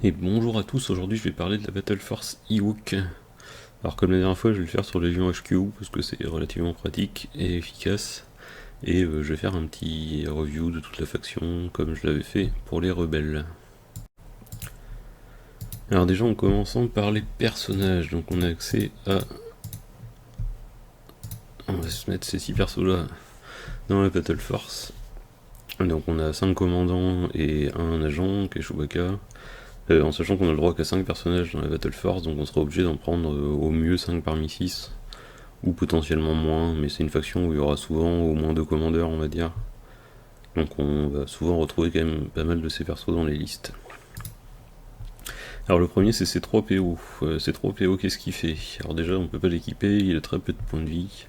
Et bonjour à tous, aujourd'hui je vais parler de la Battle Force Ewok. Alors comme la dernière fois je vais le faire sur Légion HQ parce que c'est relativement pratique et efficace. Et je vais faire un petit review de toute la faction comme je l'avais fait pour les rebelles. Alors déjà en commençant par les personnages, donc on a accès à... On va se mettre ces 6 persos là dans la Battle Force. Donc on a 5 commandants et un agent qui est Chewbacca. En sachant qu'on a le droit qu'à 5 personnages dans la Battle Force, donc on sera obligé d'en prendre au mieux 5 parmi 6, ou potentiellement moins, mais c'est une faction où il y aura souvent au moins 2 commandeurs, on va dire. Donc on va souvent retrouver quand même pas mal de ces persos dans les listes. Alors le premier c'est C3PO. C3PO, qu'est-ce qu'il fait? Alors déjà on peut pas l'équiper, il a très peu de points de vie.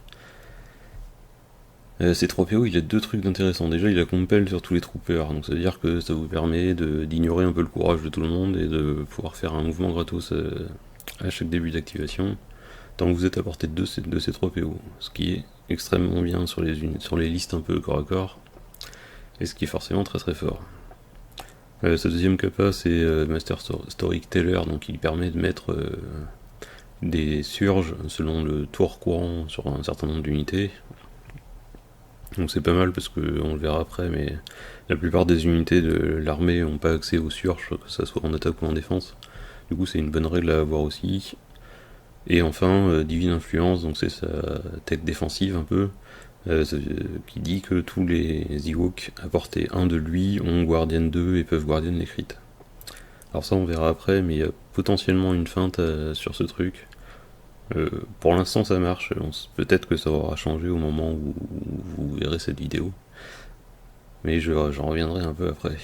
C3PO il a deux trucs d'intéressant. Déjà il a compel sur tous les troopers, donc ça veut dire que ça vous permet d'ignorer un peu le courage de tout le monde et de pouvoir faire un mouvement gratos à chaque début d'activation, tant que vous êtes à portée de C3PO, ce qui est extrêmement bien sur les listes un peu corps à corps, et ce qui est forcément très très fort. Sa deuxième capa c'est Master Storyteller, donc il permet de mettre des surges selon le tour courant sur un certain nombre d'unités. Donc c'est pas mal parce que on le verra après, mais la plupart des unités de l'armée n'ont pas accès aux surges, que ça soit en attaque ou en défense. Du coup c'est une bonne règle à avoir aussi. Et enfin, Divine Influence, donc c'est sa tête défensive un peu, qui dit que tous les Ewoks à portée 1 de lui ont Guardian 2 et peuvent Guardian les crits. Alors ça on verra après, mais il y a potentiellement une feinte sur ce truc. Pour l'instant ça marche, peut-être que ça aura changé au moment où vous verrez cette vidéo. Mais j'en reviendrai un peu après.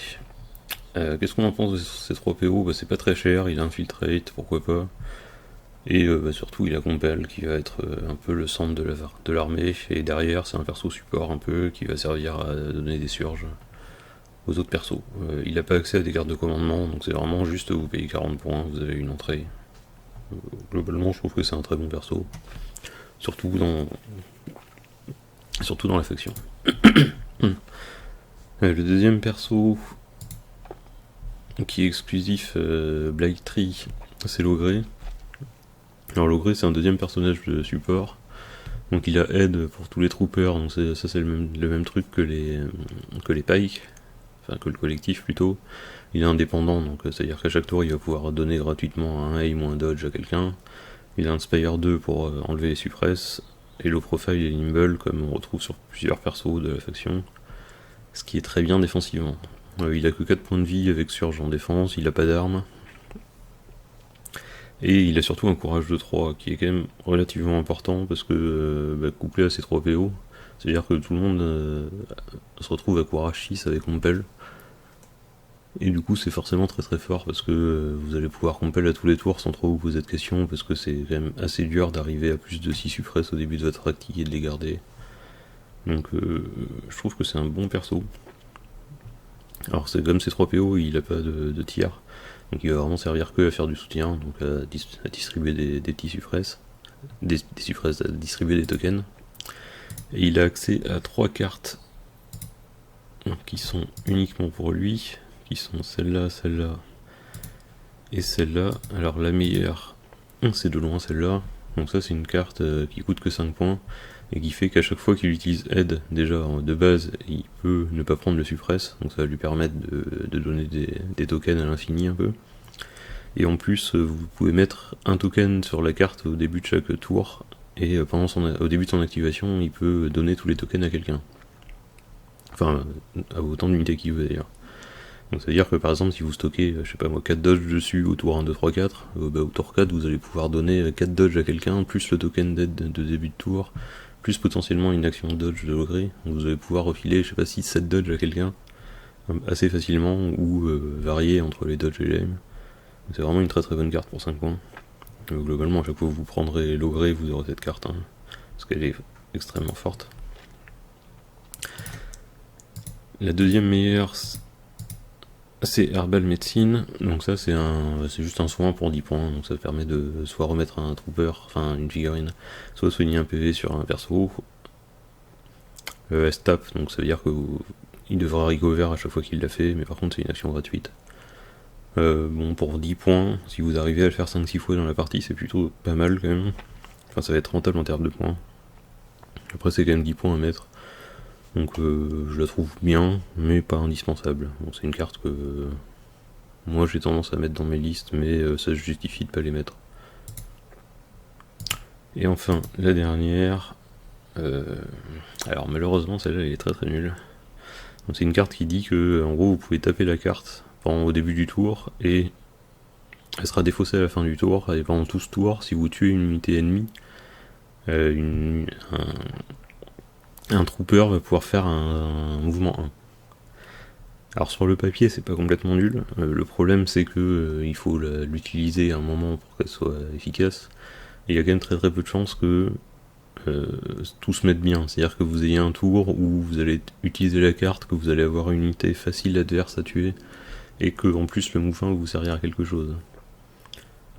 Qu'est-ce qu'on en pense de ces 3PO? Bah, c'est pas très cher, il a Infiltrate, pourquoi pas. Et surtout il a Compel qui va être un peu le centre de l'armée, et derrière c'est un perso support un peu qui va servir à donner des surges aux autres persos. Il n'a pas accès à des cartes de commandement, donc c'est vraiment juste vous payez 40 points, vous avez une entrée. Globalement je trouve que c'est un très bon perso, surtout dans, surtout dans la faction. Le deuxième perso qui est exclusif Blight Tree, c'est Logré. Alors Logré c'est un deuxième personnage de support. Donc il a aide pour tous les troopers, donc ça c'est le même truc que les Pike, enfin que le collectif plutôt. Il est indépendant, donc c'est-à-dire qu'à chaque tour il va pouvoir donner gratuitement un aim ou un dodge à quelqu'un. Il a un Spire 2 pour enlever les suppresses, et low profile et nimble comme on retrouve sur plusieurs persos de la faction, ce qui est très bien défensivement. Il a que 4 points de vie avec surge en défense, il a pas d'armes. Et il a surtout un courage de 3 qui est quand même relativement important parce que couplé à ces 3 PO, c'est-à-dire que tout le monde se retrouve à courage 6 avec Compel. Et du coup c'est forcément très très fort parce que vous allez pouvoir Compel à tous les tours sans trop vous poser de questions, parce que c'est quand même assez dur d'arriver à plus de 6 suppresses au début de votre activité et de les garder. Donc je trouve que c'est un bon perso. Alors c'est comme ces 3 PO, il a pas de tir. Donc il va vraiment servir que à faire du soutien, donc à distribuer des petits suppresses, des suppresses, à distribuer des tokens. Et il a accès à 3 cartes qui sont uniquement pour lui, qui sont celle-là, celle-là et celle-là. Alors la meilleure, c'est de loin celle-là. Donc ça c'est une carte qui coûte que 5 points, et qui fait qu'à chaque fois qu'il utilise aide, déjà de base, il peut ne pas prendre le suppress, donc ça va lui permettre de donner des tokens à l'infini un peu. Et en plus, vous pouvez mettre un token sur la carte au début de chaque tour, et au début de son activation, il peut donner tous les tokens à quelqu'un. Enfin, à autant d'unités qu'il veut d'ailleurs. Donc ça veut dire que par exemple, si vous stockez, je sais pas moi, 4 dodges dessus au tour 1, 2, 3, 4, au tour 4, vous allez pouvoir donner 4 dodges à quelqu'un, plus le token d'aide de début de tour, plus potentiellement une action dodge de degré. Donc vous allez pouvoir refiler, je sais pas, 6, 7 dodges à quelqu'un, assez facilement, ou varier entre les dodges et les aim. C'est vraiment une très très bonne carte pour 5 points. Globalement, à chaque fois que vous prendrez l'ogré, vous aurez cette carte, hein, parce qu'elle est extrêmement forte. La deuxième meilleure, c'est Herbal Medicine. Donc ça c'est juste un soin pour 10 points, donc ça permet de soit remettre un trooper, enfin une figurine, soit soigner un PV sur un perso. S-tap, donc ça veut dire que il devra recover à chaque fois qu'il l'a fait, mais par contre c'est une action gratuite. Bon, pour 10 points, si vous arrivez à le faire 5-6 fois dans la partie, c'est plutôt pas mal quand même. Enfin, ça va être rentable en termes de points. Après, c'est quand même 10 points à mettre. Donc, je la trouve bien, mais pas indispensable. Bon, c'est une carte que moi j'ai tendance à mettre dans mes listes, mais ça se justifie de pas les mettre. Et enfin, la dernière. Alors, malheureusement, celle-là elle est très très nulle. C'est une carte qui dit que, en gros, vous pouvez taper la carte au début du tour et elle sera défaussée à la fin du tour. Et pendant tout ce tour, si vous tuez une unité ennemie, un trooper va pouvoir faire un mouvement 1. Alors sur le papier, c'est pas complètement nul. Le problème, c'est que il faut l'utiliser à un moment pour qu'elle soit efficace. Et il y a quand même très très peu de chances que tout se mette bien. C'est-à-dire que vous ayez un tour où vous allez utiliser la carte, que vous allez avoir une unité facile adverse à tuer, et que en plus le mouvement va vous servir à quelque chose.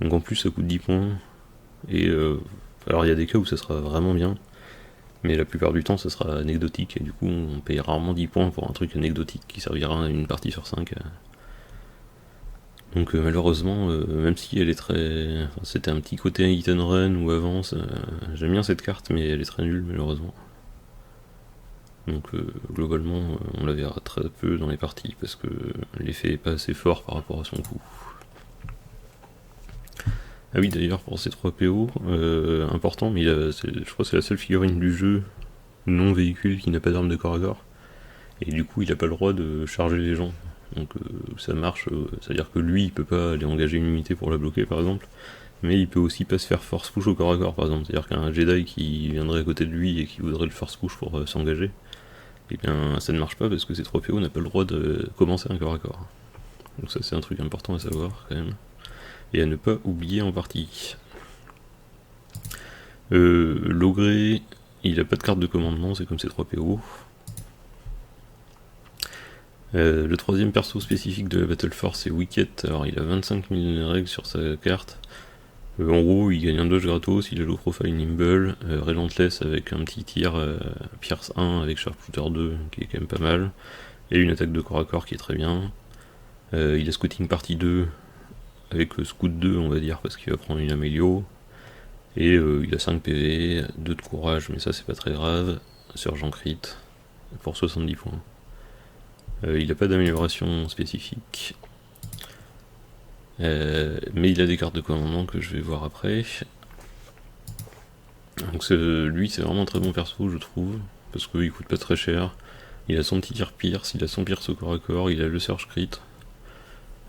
Donc en plus ça coûte 10 points. Et alors il y a des cas où ça sera vraiment bien, mais la plupart du temps ça sera anecdotique, et du coup on paye rarement 10 points pour un truc anecdotique qui servira à une partie sur 5. Donc malheureusement, même si elle est très... Enfin, c'était un petit côté hit and run ou avance, j'aime bien cette carte, mais elle est très nulle malheureusement. Donc globalement, on la verra très peu dans les parties, parce que l'effet est pas assez fort par rapport à son coût. Ah oui, d'ailleurs, pour ces 3 PO, important, mais je crois que c'est la seule figurine du jeu non véhicule qui n'a pas d'arme de corps à corps. Et du coup, il n'a pas le droit de charger les gens. Donc ça marche, c'est-à-dire que lui, il peut pas aller engager une unité pour la bloquer, par exemple, mais il peut aussi pas se faire force push au corps à corps, par exemple. C'est-à-dire qu'un Jedi qui viendrait à côté de lui et qui voudrait le force push pour s'engager, et bien ça ne marche pas parce que ces 3 PO n'a pas le droit de commencer un corps à corps. Donc ça, c'est un truc important à savoir quand même, et à ne pas oublier en partie. L'Ogré, il a pas de carte de commandement, c'est comme ces 3 PO. Le troisième perso spécifique de la Battle Force, c'est Wicket. Alors il a 25 000 règles sur sa carte. En gros, il gagne un dodge gratos, il a low profile nimble, relentless avec un petit tir Pierce 1 avec Sharpshooter 2 qui est quand même pas mal, et une attaque de corps à corps qui est très bien. Il a Scouting Party 2 avec Scout 2, on va dire, parce qu'il va prendre une Amélio. Et il a 5 PV, 2 de courage, mais ça c'est pas très grave. Surgeon crit pour 70 points. Il n'a pas d'amélioration spécifique. Mais il a des cartes de commandement que je vais voir après. Donc lui c'est vraiment un très bon perso, je trouve, parce qu'il coûte pas très cher. Il a son petit tir pierce, il a son pierce au corps à corps, il a le surge crit.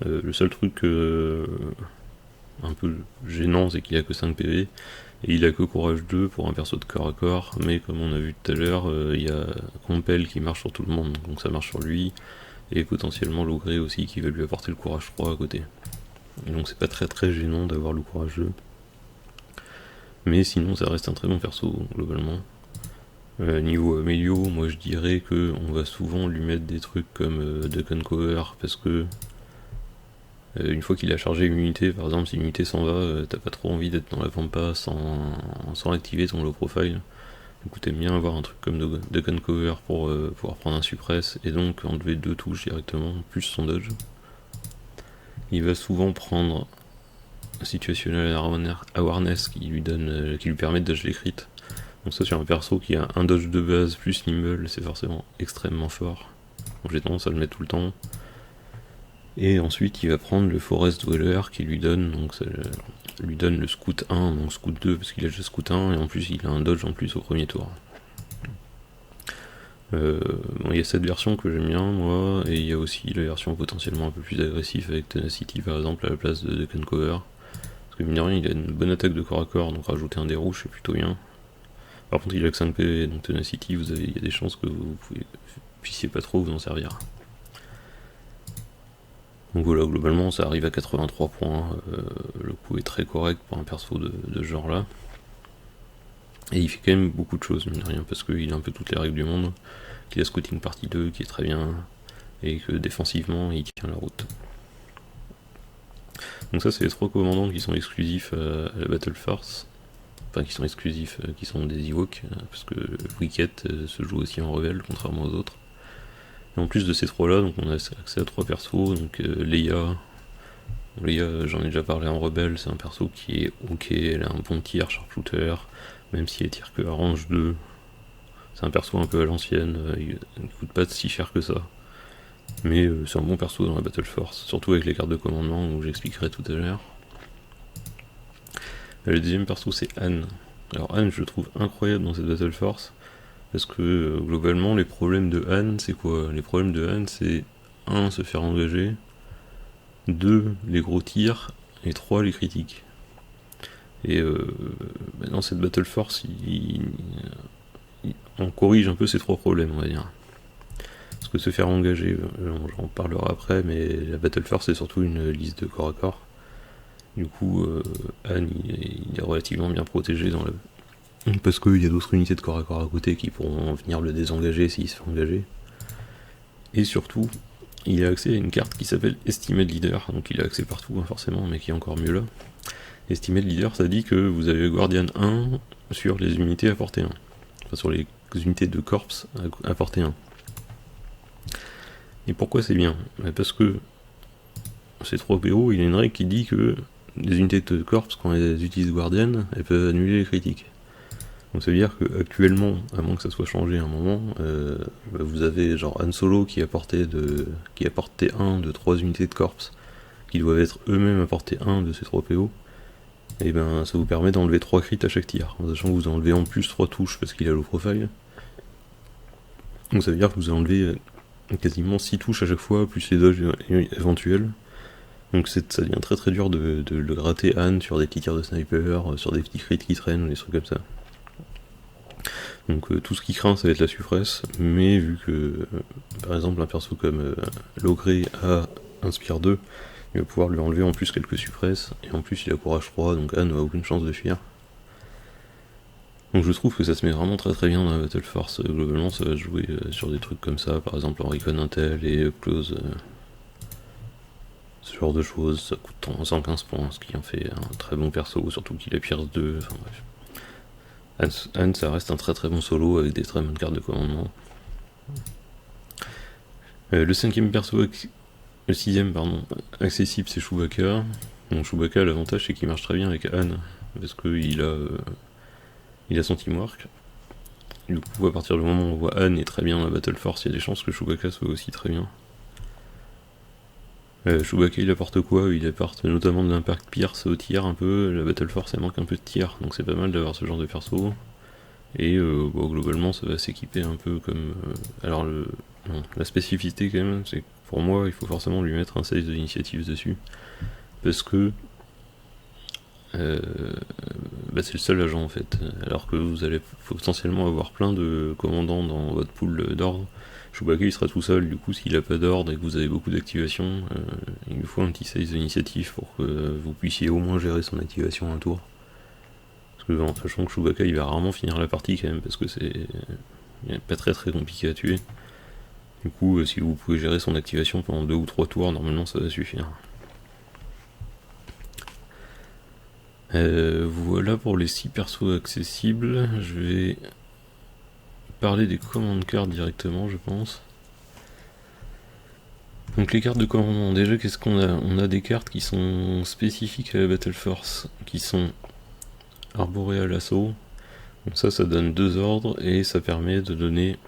Le seul truc un peu gênant, c'est qu'il a que 5 PV, et il a que courage 2 pour un perso de corps à corps, mais comme on a vu tout à l'heure, il y a Compel qui marche sur tout le monde, donc ça marche sur lui, et potentiellement l'Ogré aussi qui va lui apporter le courage 3 à côté. Et donc c'est pas très très gênant d'avoir le courage 2. Mais sinon ça reste un très bon perso globalement. Niveau Amélio, moi je dirais que on va souvent lui mettre des trucs comme Duck and Cover, parce que une fois qu'il a chargé une unité, par exemple si une unité s'en va, t'as pas trop envie d'être dans la pampa sans activer ton low profile. Du coup t'aimes bien avoir un truc comme Duck and Cover pour pouvoir prendre un suppress et donc enlever 2 touches directement, plus son dodge. Il va souvent prendre Situational Awareness qui lui permet de dodge les crits. Donc ça sur un perso qui a un dodge de base plus nimble, c'est forcément extrêmement fort. Donc j'ai tendance à le mettre tout le temps. Et ensuite il va prendre le Forest Dweller qui lui donne le Scout 1, donc Scout 2 parce qu'il a déjà Scout 1 et en plus il a un dodge en plus au premier tour. Bon, il y a cette version que j'aime bien moi, et il y a aussi la version potentiellement un peu plus agressive avec Tenacity par exemple à la place de Duck and Cover. Parce que mine de rien il a une bonne attaque de corps à corps, donc rajouter un dé rouge c'est plutôt bien. Par contre il a que 5 PV, donc Tenacity il y a des chances que vous puissiez pas trop vous en servir. Donc voilà, globalement ça arrive à 83 points, le coût est très correct pour un perso de ce genre là. Et il fait quand même beaucoup de choses, mine de rien, parce qu'il a un peu toutes les règles du monde, qu'il a Scouting Party 2 qui est très bien, et que défensivement il tient la route. Donc ça c'est les 3 commandants qui sont exclusifs à la Battle Force, enfin qui sont exclusifs, qui sont des Ewoks, parce que Wicket se joue aussi en rebelle, contrairement aux autres. Et en plus de ces 3 là, donc on a accès à 3 persos, donc Leia, Léa, j'en ai déjà parlé en rebelle, c'est un perso qui est ok, elle a un bon tir, sharpshooter, même si elle tire que à range 2. C'est un perso un peu à l'ancienne, il ne coûte pas si cher que ça. Mais c'est un bon perso dans la Battle Force, surtout avec les cartes de commandement où j'expliquerai tout à l'heure. Le deuxième perso c'est Anne. Alors Anne je le trouve incroyable dans cette Battle Force, parce que globalement les problèmes de Anne c'est quoi? Les problèmes de Anne c'est 1 se faire engager, 2 les gros tirs, et 3 les critiques. Et dans cette Battle Force on corrige un peu ces 3 problèmes on va dire. Parce que se faire engager, j'en parlerai après, mais la Battle Force c'est surtout une liste de corps à corps. Du coup, Anne il est relativement bien protégé dans la... parce qu'il y a d'autres unités de corps à corps à côté qui pourront venir le désengager s'il se fait engager. Et surtout, il a accès à une carte qui s'appelle Estimate Leader, donc il a accès partout hein, forcément, mais qui est encore mieux là. Estimate Leader, ça dit que vous avez Guardian 1 sur les unités à portée 1. Enfin, sur les unités de corps à portée 1. Et pourquoi c'est bien? Parce que ces 3 PO, il y a une règle qui dit que les unités de corps, quand elles utilisent Guardian, elles peuvent annuler les critiques. Donc ça veut dire qu'actuellement, à moins que ça soit changé à un moment, vous avez genre Han Solo qui a porté 1 de 3 unités de corps, qui doivent être eux-mêmes à portée 1 de ces 3 PO, et ben ça vous permet d'enlever 3 crits à chaque tir, en sachant que vous enlevez en plus 3 touches parce qu'il a low profile. Donc ça veut dire que vous enlevez quasiment 6 touches à chaque fois, plus les dodges éventuels. Donc ça devient très très dur de le gratter Han sur des petits tirs de sniper, sur des petits crits qui traînent, ou des trucs comme ça. Donc tout ce qui craint ça va être la suppresse, mais vu que par exemple un perso comme Logré a Inspire 2, il va pouvoir lui enlever en plus quelques suppresses, et en plus il a Courage 3, donc Han n'a aucune chance de fuir. Donc je trouve que ça se met vraiment très très bien dans la Battle Force. Globalement ça va jouer sur des trucs comme ça, par exemple en Recon Intel et Close, ce genre de choses. Ça coûte 115 points, ce qui en fait un très bon perso, surtout qu'il a Pierce 2, enfin bref. Han ça reste un très très bon solo avec des très bonnes cartes de commandement. Le cinquième perso, le sixième pardon, accessible c'est Chewbacca. Donc Chewbacca l'avantage c'est qu'il marche très bien avec Han, parce qu'il a son teamwork. Du coup à partir du moment où on voit Han est très bien dans la Battle Force, il y a des chances que Chewbacca soit aussi très bien. Chewbacca il apporte quoi? Il apporte notamment de l'impact pierce au tir un peu, la Battle Force elle manque un peu de tir, donc c'est pas mal d'avoir ce genre de perso. Et globalement ça va s'équiper un peu comme... alors la spécificité quand même, c'est que pour moi il faut forcément lui mettre un size de l'initiative dessus. Parce que c'est le seul agent en fait. Alors que vous allez potentiellement avoir plein de commandants dans votre pool d'ordre. Chewbacca il sera tout seul, du coup s'il a pas d'ordre et que vous avez beaucoup d'activation, il lui faut un petit size d'initiative pour que vous puissiez au moins gérer son activation un tour. Parce que en sachant que Chewbacca il va rarement finir la partie quand même, parce que c'est pas très très compliqué à tuer. Du coup si vous pouvez gérer son activation pendant 2 ou 3 tours, normalement ça va suffire. Voilà pour les 6 persos accessibles. Je vais parler des commandes cartes directement, je pense. Donc les cartes de commandement, déjà qu'est-ce qu'on a? On a des cartes qui sont spécifiques à la Battle Force, qui sont Arboreal Assaut. Donc ça donne 2 ordres et ça permet de donner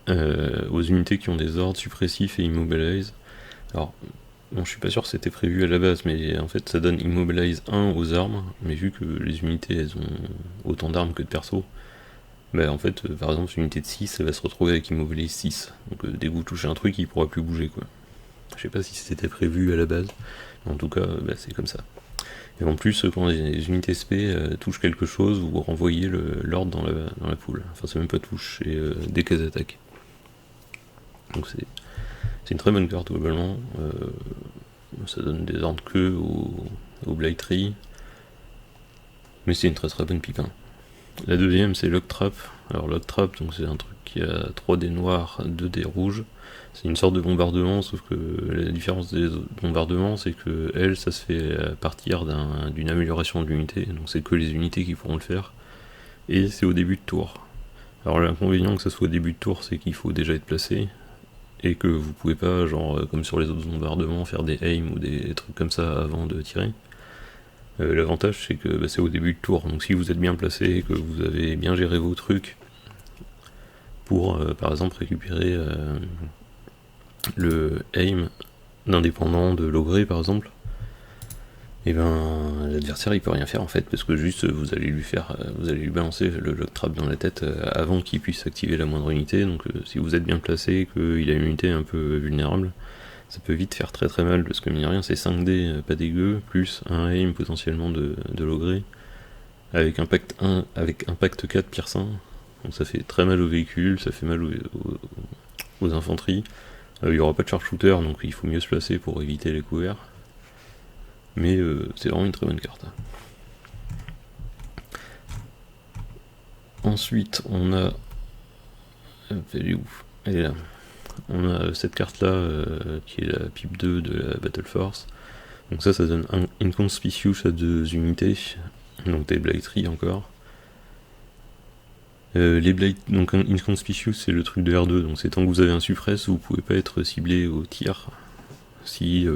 aux unités qui ont des ordres suppressifs et immobilize. Alors bon, je suis pas sûr que c'était prévu à la base, mais en fait ça donne Immobilize 1 aux armes, mais vu que les unités elles ont autant d'armes que de persos, bah en fait par exemple une unité de 6 elle va se retrouver avec Immobilize 6, donc dès que vous touchez un truc il pourra plus bouger quoi. Je sais pas si c'était prévu à la base, mais en tout cas c'est comme ça. Et en plus quand les unités SP touchent quelque chose, vous renvoyez l'ordre dans la poule, enfin c'est même pas touche, c'est dès qu'elles attaquent. Donc c'est une très bonne carte globalement. Ça donne des ordres que au Blight Tree, mais c'est une très très bonne pipe. La deuxième c'est Lock Trap. Alors Lock Trap, donc c'est un truc qui a 3 dés noirs, 2 dés rouges. C'est une sorte de bombardement, sauf que la différence des bombardements c'est que ça se fait à partir d'une amélioration de l'unité, donc c'est que les unités qui pourront le faire, et c'est au début de tour. Alors l'inconvénient que ça soit au début de tour c'est qu'il faut déjà être placé, et que vous pouvez pas, genre comme sur les autres bombardements, faire des aim ou des trucs comme ça avant de tirer. L'avantage c'est que c'est au début de tour, donc si vous êtes bien placé, que vous avez bien géré vos trucs pour par exemple récupérer le aim d'indépendant de l'ogré par exemple, et ben l'adversaire il peut rien faire en fait, parce que juste vous allez lui balancer le lock trap dans la tête avant qu'il puisse activer la moindre unité. Donc si vous êtes bien placé, qu'il a une unité un peu vulnérable, ça peut vite faire très très mal, parce que mine de rien c'est 5D pas dégueu, plus un aim potentiellement de l'ogré, avec impact 4 pire 5, donc ça fait très mal aux véhicules, ça fait mal aux infanteries. Il n'y aura pas de sharpshooter, donc il faut mieux se placer pour éviter les couverts. Mais c'est vraiment une très bonne carte. Ensuite, on a... Elle est où ? Elle est là. On a cette carte-là, qui est la pipe 2 de la Battle Force. Donc ça donne un Inconspicuous à 2 unités. Donc des Blight Tree encore. Les Blight... Donc un Inconspicuous, c'est le truc de R2. Donc c'est tant que vous avez un suppress, vous pouvez pas être ciblé au tir. Si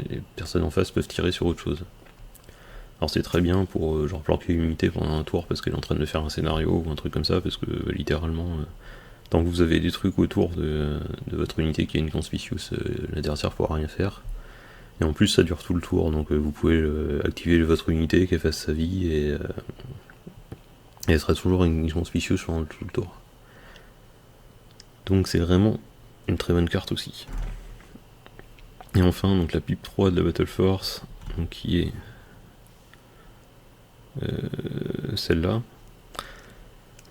les personnes en face peuvent tirer sur autre chose. Alors c'est très bien pour genre planquer une unité pendant un tour parce qu'elle est en train de faire un scénario ou un truc comme ça, parce que littéralement, tant que vous avez des trucs autour de votre unité qui a une conspicuous, l'adversaire pourra rien faire. Et en plus ça dure tout le tour, donc vous pouvez activer votre unité, qu'elle fasse sa vie, et elle sera toujours une conspicuous pendant tout le tour. Donc c'est vraiment une très bonne carte aussi. Et enfin, donc la pipe 3 de la Battle Force, donc qui est celle-là.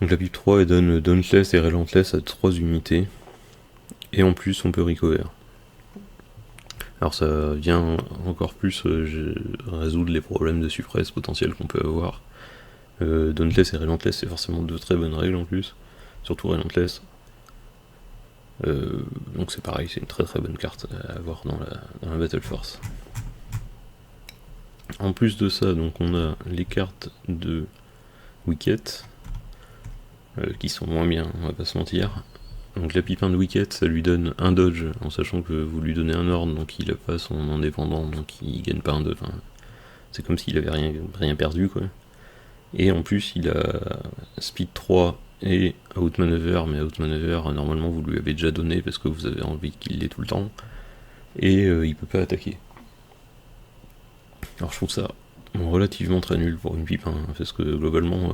Donc la pipe 3 elle donne Dauntless et Relentless à 3 unités. Et en plus on peut recover. Alors ça vient encore plus résoudre les problèmes de suppress potentiels qu'on peut avoir. Dauntless et Relentless c'est forcément 2 très bonnes règles en plus. Surtout Relentless. Donc c'est pareil, c'est une très très bonne carte à avoir dans la Battle Force. En plus de ça, donc on a les cartes de Wicket, qui sont moins bien, on va pas se mentir. Donc la pipe 1 de Wicket, ça lui donne un dodge, en sachant que vous lui donnez un ordre, donc il a pas son indépendant, donc il gagne pas un dodge. Enfin, c'est comme s'il avait rien perdu, quoi. Et en plus il a Speed 3 et Outmaneuver, mais Outmaneuver normalement vous lui avez déjà donné parce que vous avez envie qu'il l'ait tout le temps, et il peut pas attaquer. Alors je trouve ça relativement très nul pour une pipe, hein, parce que globalement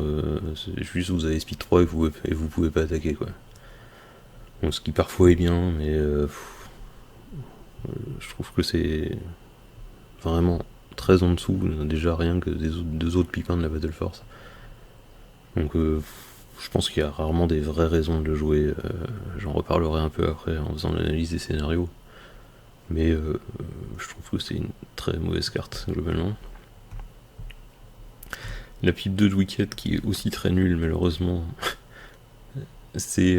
c'est juste vous avez Speed 3 et vous pouvez pas attaquer, quoi. Bon, ce qui parfois est bien, mais je trouve que c'est vraiment très en dessous, déjà rien que des deux autres pipins de la Battle Force. Donc je pense qu'il y a rarement des vraies raisons de le jouer. J'en reparlerai un peu après en faisant l'analyse des scénarios. Mais je trouve que c'est une très mauvaise carte globalement. La pipe 2 de Wicket qui est aussi très nulle malheureusement. C'est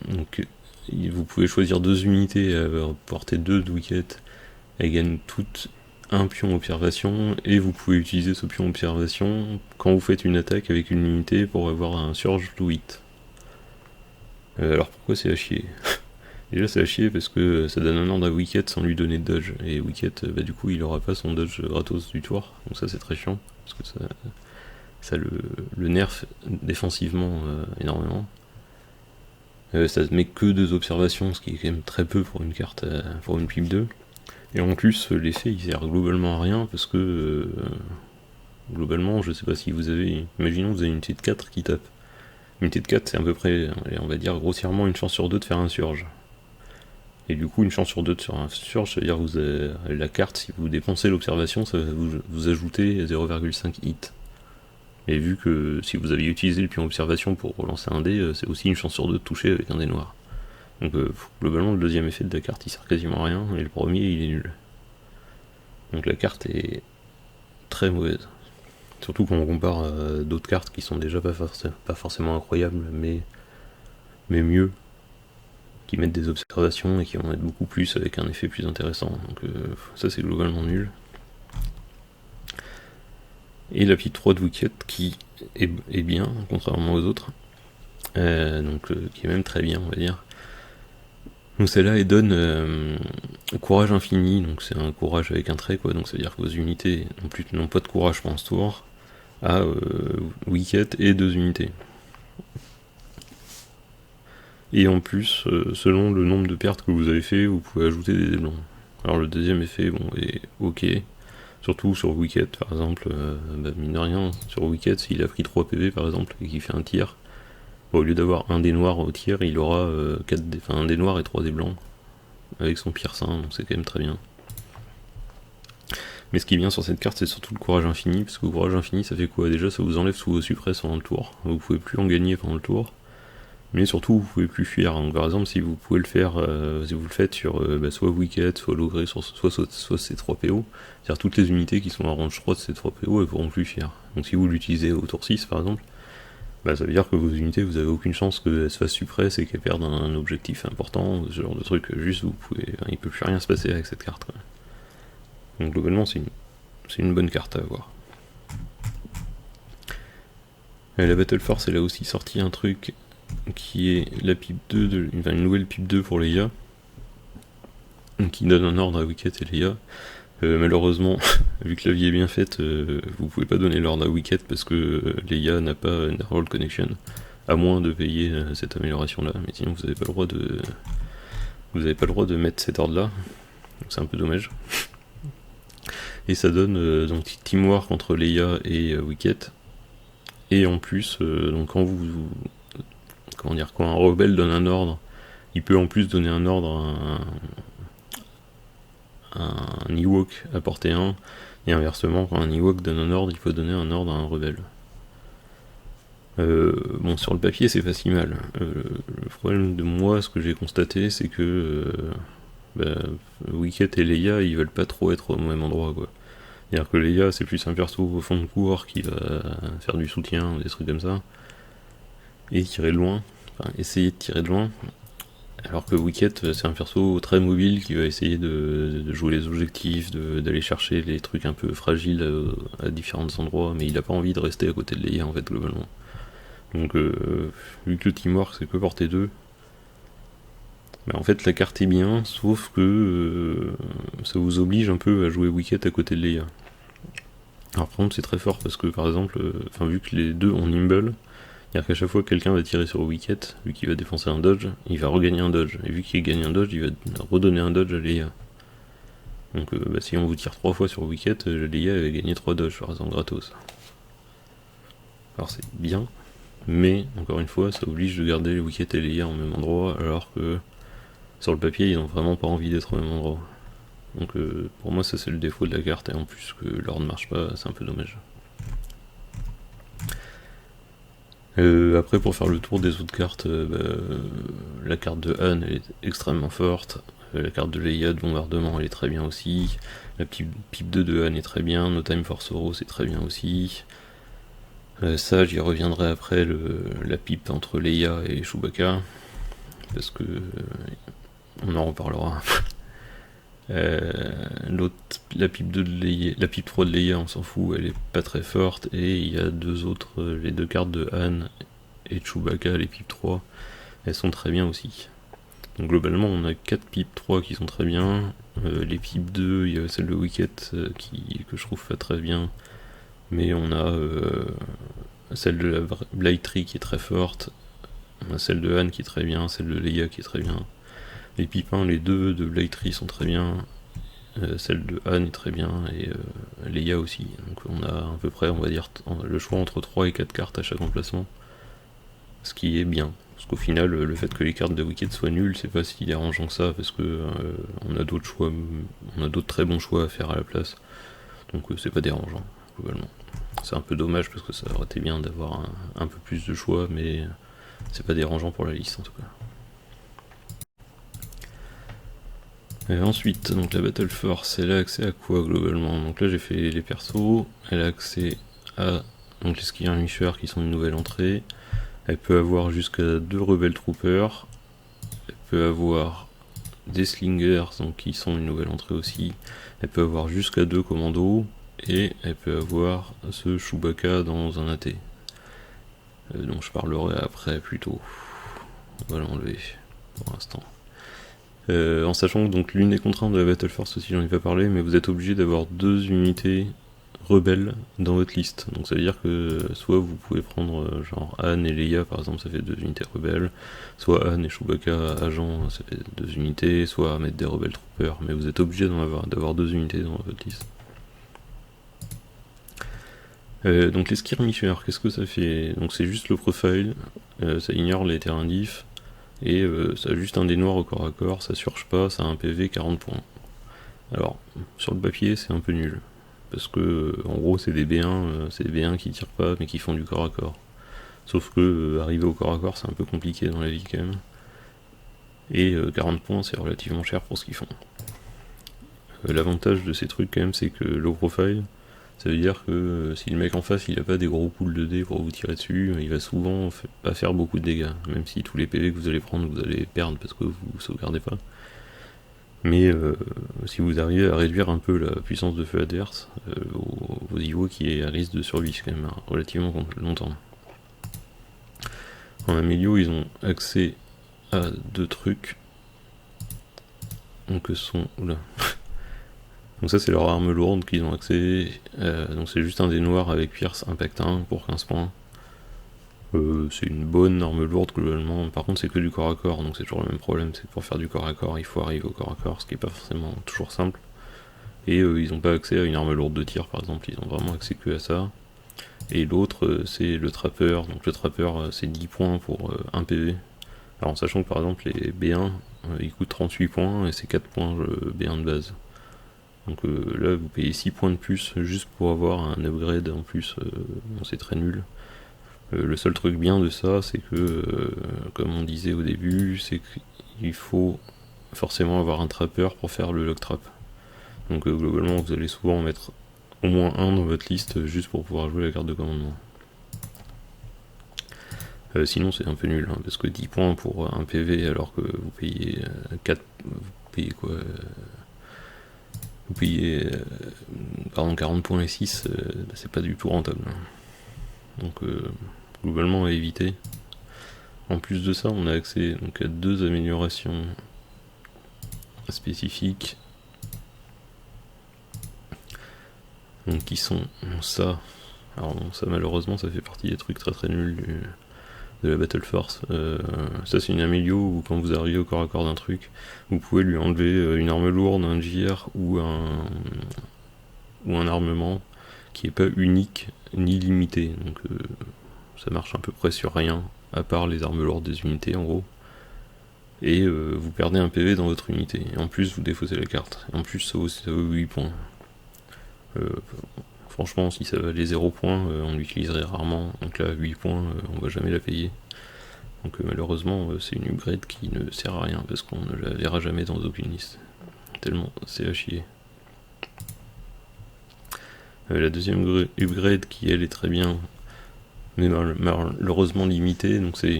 donc vous pouvez choisir 2 unités à portée 2 de Wicket. Elles gagnent toutes un pion observation, et vous pouvez utiliser ce pion observation quand vous faites une attaque avec une unité pour avoir un surge to hit. Alors pourquoi c'est à chier? Déjà c'est à chier parce que ça donne un ordre à Wicket sans lui donner de dodge, et Wicket du coup il aura pas son dodge gratos du tour, donc ça c'est très chiant parce que ça le nerf défensivement énormément. Ça met que 2 observations, ce qui est quand même très peu pour une carte, pour une pipe 2. Et en plus, l'effet il sert globalement à rien parce que globalement, je sais pas si vous avez. Imaginons que vous avez une unité de 4 qui tape. Une unité de 4, c'est à peu près, on va dire grossièrement, une chance sur 2 de faire un surge. Et du coup, une chance sur 2 de faire un surge, ça veut dire que vous avez la carte, si vous dépensez l'observation, ça va vous ajouter 0,5 hit. Et vu que si vous aviez utilisé le pion observation pour relancer un dé, c'est aussi une chance sur 2 de toucher avec un dé noir. Donc globalement le deuxième effet de la carte il sert quasiment à rien, et le premier il est nul. Donc la carte est très mauvaise. Surtout quand on compare à d'autres cartes qui sont déjà pas forcément incroyables, mais mieux, qui mettent des observations et qui en mettent beaucoup plus avec un effet plus intéressant. Donc ça c'est globalement nul. Et la pipe 3 de Wicket qui est bien, contrairement aux autres. Donc qui est même très bien on va dire. Donc celle-là, elle donne courage infini, donc c'est un courage avec un trait, quoi, donc ça veut dire que vos unités n'ont pas de courage pendant ce tour, à Wicket et 2 unités. Et en plus, selon le nombre de pertes que vous avez fait, vous pouvez ajouter des dés blancs. Alors le deuxième effet, bon, est ok, surtout sur Wicket par exemple, mine de rien, sur Wicket, s'il a pris 3 PV par exemple, et qu'il fait un tir, au lieu d'avoir un dé noir au tir, il aura un dé noir et 3 dés blancs, avec son pire saint, donc c'est quand même très bien. Mais ce qui est bien sur cette carte, c'est surtout le courage infini, parce que le courage infini, ça fait quoi? Déjà, ça vous enlève tous vos suppresses pendant le tour, vous pouvez plus en gagner pendant le tour, mais surtout vous pouvez plus fuir. Donc, par exemple, si vous pouvez le faire, si vous le faites sur soit Wicket, soit Logré, soit ces 3 PO, c'est-à-dire toutes les unités qui sont en range 3 de ces 3 PO, elles pourront plus fuir. Donc si vous l'utilisez au tour 6 par exemple, ça veut dire que vos unités, vous avez aucune chance qu'elles se fassent suppress et qu'elles perdent un objectif important, ce genre de truc. Juste, il peut plus rien se passer avec cette carte, quoi. Donc globalement, c'est une bonne carte à avoir. Et la Battle Force, elle a aussi sorti un truc qui est la pipe 2, une nouvelle pipe 2 pour Leia, qui donne un ordre à Wicket et Leia. Malheureusement, vu que la vie est bien faite, vous pouvez pas donner l'ordre à Wicket parce que Leia n'a pas une Herald Connection, à moins de payer cette amélioration là, mais sinon vous n'avez pas le droit de mettre cet ordre là, donc c'est un peu dommage. Et ça donne donc teamwork entre Leia et Wicket, et en plus, donc quand quand un rebelle donne un ordre, il peut en plus donner un ordre à un Ewok à portée 1, et inversement, quand un Ewok donne un ordre, il peut donner un ordre à un rebelle. Bon, sur le papier, c'est pas si mal. Le problème de moi, ce que j'ai constaté, c'est que Wicket et Leia, ils veulent pas trop être au même endroit, quoi. C'est-à-dire que Leia, c'est plus un perso au fond de cours qui va faire du soutien, des trucs comme ça, et tirer de loin, enfin essayer de tirer de loin, alors que Wicket, c'est un perso très mobile qui va essayer de jouer les objectifs, d'aller chercher les trucs un peu fragiles à différents endroits, mais il a pas envie de rester à côté de Leia en fait, globalement. Donc, vu que le teamwork c'est que portée 2, en fait la carte est bien, sauf que ça vous oblige un peu à jouer Wicket à côté de Leia. Alors par contre c'est très fort parce que par exemple, vu que les deux ont Nimble, c'est-à-dire qu'à chaque fois que quelqu'un va tirer sur Wicket, vu qu'il va défoncer un dodge, il va regagner un dodge, et vu qu'il gagne un dodge, il va redonner un dodge à Leia. Donc si on vous tire 3 fois sur Wicket, Leia va gagner 3 dodges par exemple gratos. Alors c'est bien, mais encore une fois ça oblige de garder Wicket et Leia au même endroit, alors que sur le papier ils ont vraiment pas envie d'être au même endroit. Donc pour moi ça c'est le défaut de la carte, et en plus que l'ordre ne marche pas, c'est un peu dommage. Après pour faire le tour des autres cartes, la carte de Han elle est extrêmement forte, la carte de Leia de bombardement elle est très bien aussi, la pipe 2 de Han est très bien, No Time for Sorrow c'est très bien aussi. Ça j'y reviendrai après, la pipe entre Leia et Chewbacca, parce que on en reparlera. La pipe 2 de Leia, la pipe 3 de Leia, on s'en fout, elle est pas très forte, et il y a les deux cartes de Han et de Chewbacca, les pipes 3, elles sont très bien aussi. Donc globalement on a 4 pipes 3 qui sont très bien, les pipes 2, il y a celle de Wicket que je trouve pas très bien, mais on a celle de la Blade Tree qui est très forte, on a celle de Han qui est très bien, celle de Leia qui est très bien. Les pipins, les deux de Blade Tree sont très bien, celle de Han est très bien, et Leia aussi. Donc on a à peu près, on va dire, le choix entre 3 et 4 cartes à chaque emplacement, ce qui est bien. Parce qu'au final, le fait que les cartes de Wicket soient nulles, c'est pas si dérangeant que ça, parce que on a d'autres choix, on a d'autres très bons choix à faire à la place. Donc c'est pas dérangeant, globalement. C'est un peu dommage parce que ça aurait été bien d'avoir un peu plus de choix, mais c'est pas dérangeant pour la liste en tout cas. Et ensuite, donc la Battle Force, elle a accès à quoi globalement? Donc là j'ai fait les persos, elle a accès à donc les Skirmishers qui sont une nouvelle entrée, elle peut avoir jusqu'à 2 Rebel Troopers, elle peut avoir des Slingers donc qui sont une nouvelle entrée aussi, elle peut avoir jusqu'à 2 commandos, et elle peut avoir ce Chewbacca dans un AT. dont je parlerai après plutôt. On va l'enlever pour l'instant. Et ensuite, donc la Battle Force, elle a accès à donc les Skirmishers qui sont une nouvelle entrée, elle peut avoir jusqu'à 2 Rebel Troopers, elle peut avoir jusqu'à 2 commandos, et elle peut avoir ce Chewbacca dans un AT. Donc je parlerai après plutôt. On va l'enlever pour l'instant. En sachant que donc l'une des contraintes de la Battle Force aussi, j'en ai pas parlé, mais vous êtes obligé d'avoir 2 unités rebelles dans votre liste. Donc ça veut dire que soit vous pouvez prendre genre Anne et Leia par exemple, ça fait 2 unités rebelles, soit Anne et Chewbacca agent, ça fait 2 unités, soit mettre des rebelles troopers, mais vous êtes obligé d'avoir 2 unités dans votre liste. Donc les skirmishers, qu'est-ce que ça fait? Donc c'est juste le profile, ça ignore les terrains diff, et ça a juste un dé noir au corps à corps, ça surge pas, ça a un PV 40 points. Alors, sur le papier, c'est un peu nul. Parce que, en gros, c'est des B1 qui tirent pas, mais qui font du corps à corps. Sauf que, arriver au corps à corps, c'est un peu compliqué dans la vie quand même. Et 40 points, c'est relativement cher pour ce qu'ils font. L'avantage de ces trucs quand même, c'est que low profile, ça veut dire que si le mec en face il a pas des gros pools de dés pour vous tirer dessus, il va souvent pas faire beaucoup de dégâts, même si tous les PV que vous allez prendre vous allez perdre parce que vous sauvegardez pas. Mais si vous arrivez à réduire un peu la puissance de feu adverse, vos IO qui risquent de survivre quand même relativement longtemps. En Amélio, ils ont accès à 2 trucs. Donc sont... Oula. Donc ça c'est leur arme lourde qu'ils ont accès. Donc c'est juste un dé noir avec Pierce Impact 1 pour 15 points. C'est une bonne arme lourde globalement, par contre c'est que du corps à corps, donc c'est toujours le même problème, c'est que pour faire du corps à corps il faut arriver au corps à corps, ce qui est pas forcément toujours simple. Et ils n'ont pas accès à une arme lourde de tir par exemple, ils ont vraiment accès que à ça. Et l'autre c'est le trappeur, donc le trappeur c'est 10 points pour 1 PV. Alors en sachant que par exemple les B1 ils coûtent 38 points et c'est 4 points B1 de base. Donc là vous payez 6 points de plus juste pour avoir un upgrade en plus, bon, c'est très nul. Le seul truc bien de ça, c'est que, comme on disait au début, c'est qu'il faut forcément avoir un trappeur pour faire le lock trap. Donc globalement, vous allez souvent en mettre au moins un dans votre liste juste pour pouvoir jouer la carte de commandement. Sinon, c'est un peu nul, hein, parce que 10 points pour un PV alors que vous payez 4. Vous payez quoi Vous payez pardon, 40 points et 6, c'est pas du tout rentable. Donc globalement à éviter. En plus de ça, on a accès donc à 2 améliorations spécifiques. Donc qui sont ça. Alors bon, ça malheureusement ça fait partie des trucs très très nuls de la Battle Force. Ça c'est une amélio où quand vous arrivez au corps à corps d'un truc, vous pouvez lui enlever une arme lourde, un JR ou un armement qui est pas unique ni limité. Donc ça marche à peu près sur rien, à part les armes lourdes des unités en gros. Et vous perdez un PV dans votre unité. Et en plus vous défaussez la carte. Et en plus ça vaut 8 points. Franchement si ça valait 0 points, on l'utiliserait rarement. Donc là 8 points, on va jamais la payer. Donc malheureusement c'est une upgrade qui ne sert à rien parce qu'on ne la verra jamais dans aucune liste. Tellement c'est à chier. La deuxième upgrade qui elle est très bien, mais malheureusement limitée, donc c'est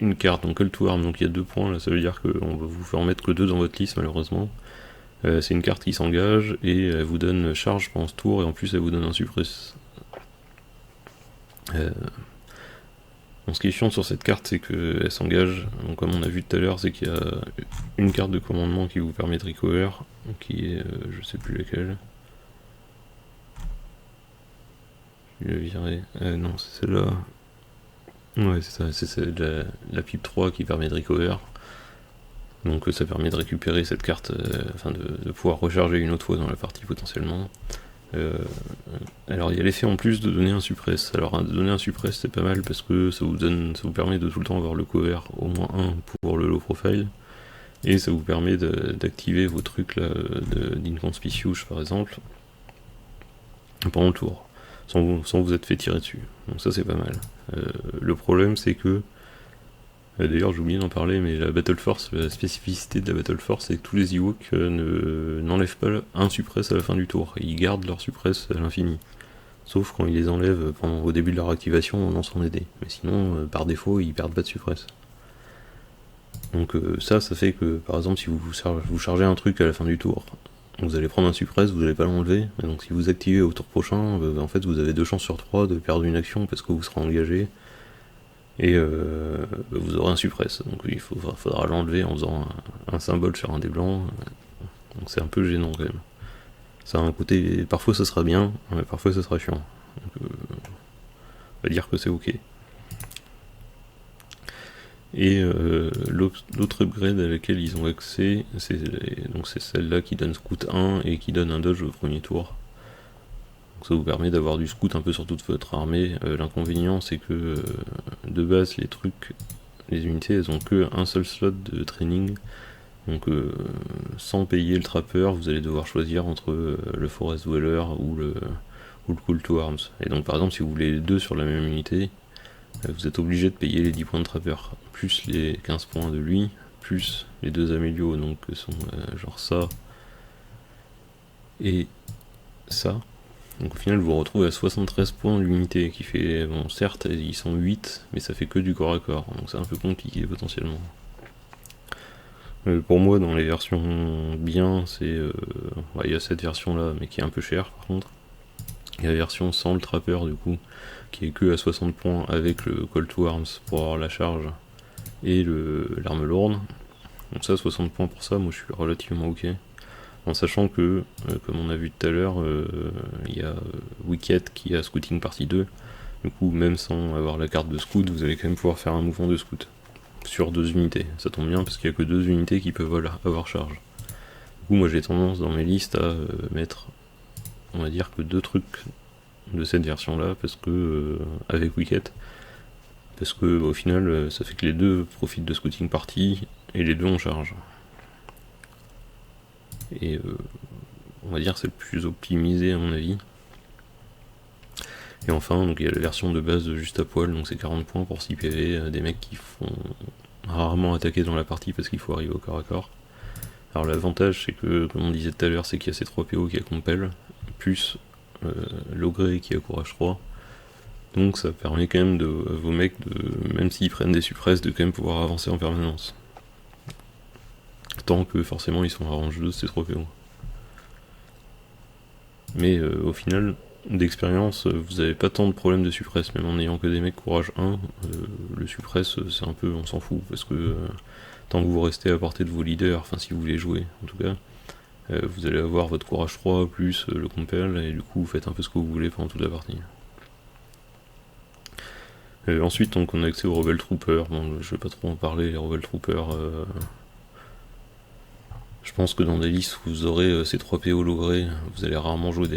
une carte, donc Call to Arm, donc il y a 2 points, là ça veut dire qu'on va vous faire mettre que 2 dans votre liste malheureusement. C'est une carte qui s'engage et elle vous donne charge pendant ce tour et en plus elle vous donne un suppress. Ce qui est chiant sur cette carte c'est qu'elle s'engage, donc comme on a vu tout à l'heure c'est qu'il y a une carte de commandement qui vous permet de recover, qui est je sais plus laquelle. Je vais la virer. Non c'est celle-là. Ouais c'est ça, c'est la pipe 3 qui permet de recover. Donc ça permet de récupérer cette carte, enfin de pouvoir recharger une autre fois dans la partie potentiellement. Alors il y a l'effet en plus de donner un suppress. Alors donner un suppress c'est pas mal parce que ça vous permet de tout le temps avoir le cover au moins 1 pour le low profile. Et ça vous permet d'activer vos trucs là d'inconspicuous par exemple pendant le tour, sans vous être fait tirer dessus. Donc ça c'est pas mal. Le problème c'est que d'ailleurs j'ai oublié d'en parler, mais la Battle Force, la spécificité de la Battle Force, c'est que tous les Ewoks n'enlèvent pas un suppress à la fin du tour, ils gardent leur suppress à l'infini. Sauf quand ils les enlèvent au début de leur activation en lançant des dés. Mais sinon, par défaut, ils perdent pas de suppress. Donc ça fait que, par exemple, si vous chargez un truc à la fin du tour, vous allez prendre un suppress, vous n'allez pas l'enlever, donc si vous activez au tour prochain, en fait vous avez 2 chances sur 3 de perdre une action parce que vous serez engagé. et vous aurez un suppress. Donc il faudra l'enlever en faisant un symbole sur un des blancs. Donc c'est un peu gênant quand même. Ça a un côté, parfois ça sera bien, mais parfois ça sera chiant. Donc, on va dire que c'est ok. Et l'autre upgrade à laquelle ils ont accès, c'est celle-là qui donne scout 1 et qui donne un dodge au premier tour. Donc ça vous permet d'avoir du scout un peu sur toute votre armée. L'inconvénient c'est que de base les unités elles ont que un seul slot de training. Donc sans payer le trapper, vous allez devoir choisir entre le forest dweller ou le call to arms. Et donc par exemple si vous voulez les deux sur la même unité, vous êtes obligé de payer les 10 points de trapper, plus les 15 points de lui, plus les deux amélios, donc sont genre ça et ça. Donc au final vous vous retrouvez à 73 points l'unité, qui fait, bon certes ils sont 8, mais ça fait que du corps à corps, donc c'est un peu compliqué potentiellement. Pour moi dans les versions bien, il y a cette version là, mais qui est un peu chère par contre. Il y a la version sans le trapper du coup, qui est que à 60 points avec le call to arms pour avoir la charge et l'arme lourde. Donc ça 60 points pour ça, moi je suis relativement ok. En sachant que, comme on a vu tout à l'heure, il y a Wicket qui a Scouting Partie 2. Du coup, même sans avoir la carte de scout, vous allez quand même pouvoir faire un mouvement de scout sur 2 unités. Ça tombe bien parce qu'il n'y a que 2 unités qui peuvent avoir charge. Du coup, moi j'ai tendance dans mes listes à mettre, on va dire, que 2 trucs de cette version là, parce que avec Wicket, parce que au final ça fait que les deux profitent de Scouting Party et les deux ont charge. Et on va dire que c'est le plus optimisé à mon avis. Et enfin, donc il y a la version de base de juste à poil, donc c'est 40 points pour 6 PV, des mecs qui font rarement attaquer dans la partie parce qu'il faut arriver au corps à corps. Alors l'avantage c'est que, comme on disait tout à l'heure, c'est qu'il y a ces 3 PO qui a compel, plus l'ogré qui a courage 3. Donc ça permet quand même à vos mecs, même s'ils prennent des suppresses, de quand même pouvoir avancer en permanence. Tant que forcément ils sont à range 2 ces 3 PO. Mais au final, d'expérience, vous avez pas tant de problèmes de suppress, même en ayant que des mecs courage 1, le suppress c'est un peu, on s'en fout, parce que tant que vous restez à portée de vos leaders, enfin si vous voulez jouer en tout cas, vous allez avoir votre courage 3 plus le compel, et du coup vous faites un peu ce que vous voulez pendant toute la partie. Ensuite, donc, on a accès aux Rebel Troopers. Bon, je vais pas trop en parler, les Rebel Troopers. Je pense que dans des listes où vous aurez ces 3 PO logrés, vous allez rarement jouer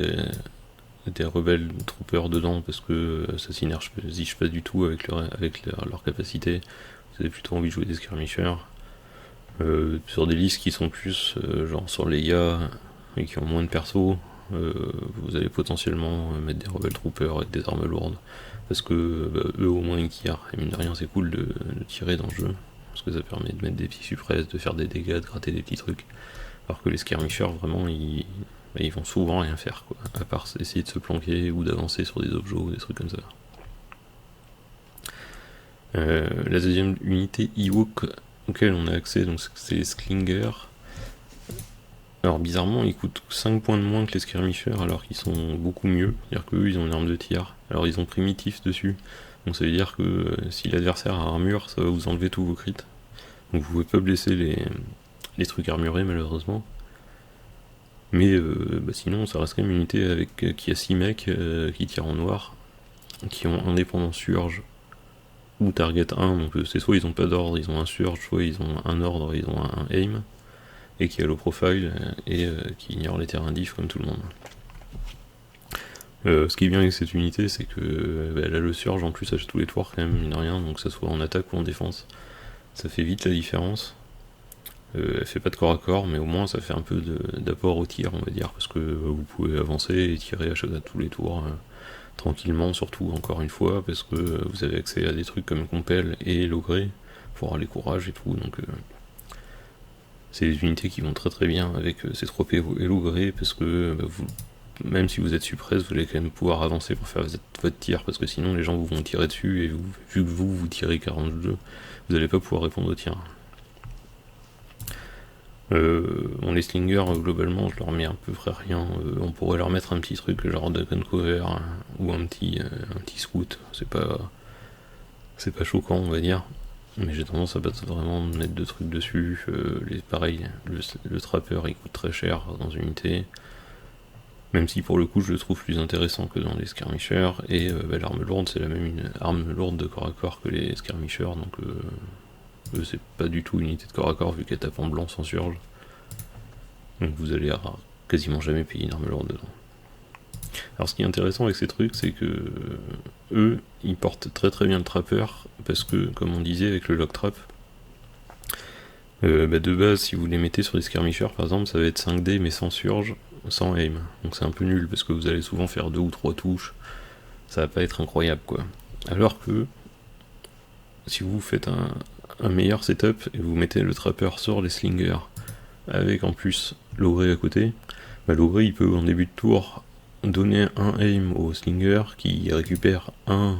des Rebel Troopers dedans parce que ça synergise pas du tout avec leur capacité. Vous avez plutôt envie de jouer des skirmishers. Sur des listes qui sont plus genre sur les IA et qui ont moins de persos, vous allez potentiellement mettre des Rebel Troopers avec des armes lourdes. Parce que eux au moins ils tirent, et mine de rien c'est cool de tirer dans le jeu, parce que ça permet de mettre des petits suppresses, de faire des dégâts, de gratter des petits trucs. Alors que les skirmishers vraiment ils vont souvent rien faire quoi, à part essayer de se planquer ou d'avancer sur des objets ou des trucs comme ça. La deuxième unité Ewok auquel on a accès, donc c'est les Slinger. Alors bizarrement ils coûtent 5 points de moins que les skirmishers alors qu'ils sont beaucoup mieux, c'est-à-dire qu'eux ils ont une arme de tir, alors ils ont primitif dessus, donc ça veut dire que si l'adversaire a armure ça va vous enlever tous vos crits, donc vous pouvez pas blesser les trucs armurés malheureusement, mais sinon ça reste quand même une unité qui a 6 mecs qui tirent en noir, qui ont indépendance surge ou target 1, donc c'est soit ils ont pas d'ordre, ils ont un surge, soit ils ont un ordre, ils ont un aim, et qui a low profile et qui ignore les terrains diff comme tout le monde. Ce qui est bien avec cette unité, c'est que elle a le surge en plus à tous les tours quand même, mine de rien, donc que ça soit en attaque ou en défense. Ça fait vite la différence. Elle fait pas de corps à corps, mais au moins ça fait un peu d'apport au tir, on va dire, parce que vous pouvez avancer et tirer à tous les tours tranquillement, surtout encore une fois, parce que vous avez accès à des trucs comme compel et logré pour avoir les courages et tout, donc c'est des unités qui vont très très bien avec ces 3 PO et logré, parce que même si vous êtes suppresse, vous allez quand même pouvoir avancer pour faire votre tir, parce que sinon les gens vous vont tirer dessus, et vu que vous tirez 42, vous n'allez pas pouvoir répondre au tir. Les slingers, globalement, je leur mets à peu près rien. On pourrait leur mettre un petit truc genre de gun cover ou un petit scout. C'est pas choquant, on va dire, mais j'ai tendance à pas vraiment mettre de trucs dessus. Pareil, le trapper il coûte très cher dans une unité, même si pour le coup je le trouve plus intéressant que dans les skirmishers, et l'arme lourde c'est la même une arme lourde de corps à corps que les skirmishers, donc c'est pas du tout une unité de corps à corps vu qu'elle tape en blanc sans surge. Donc vous allez quasiment jamais payer une arme lourde dedans. Alors ce qui est intéressant avec ces trucs, c'est que eux, ils portent très très bien le trapper, parce que, comme on disait avec le lock trap, de base, si vous les mettez sur des skirmishers, par exemple, ça va être 5D mais sans surge, sans aim. Donc c'est un peu nul, parce que vous allez souvent faire 2 ou 3 touches, ça va pas être incroyable, quoi. Alors que, si vous faites un meilleur setup, et vous mettez le trapper sur les slingers, avec en plus l'ogré à côté, l'ogré il peut en début de tour donner un aim au slinger qui récupère un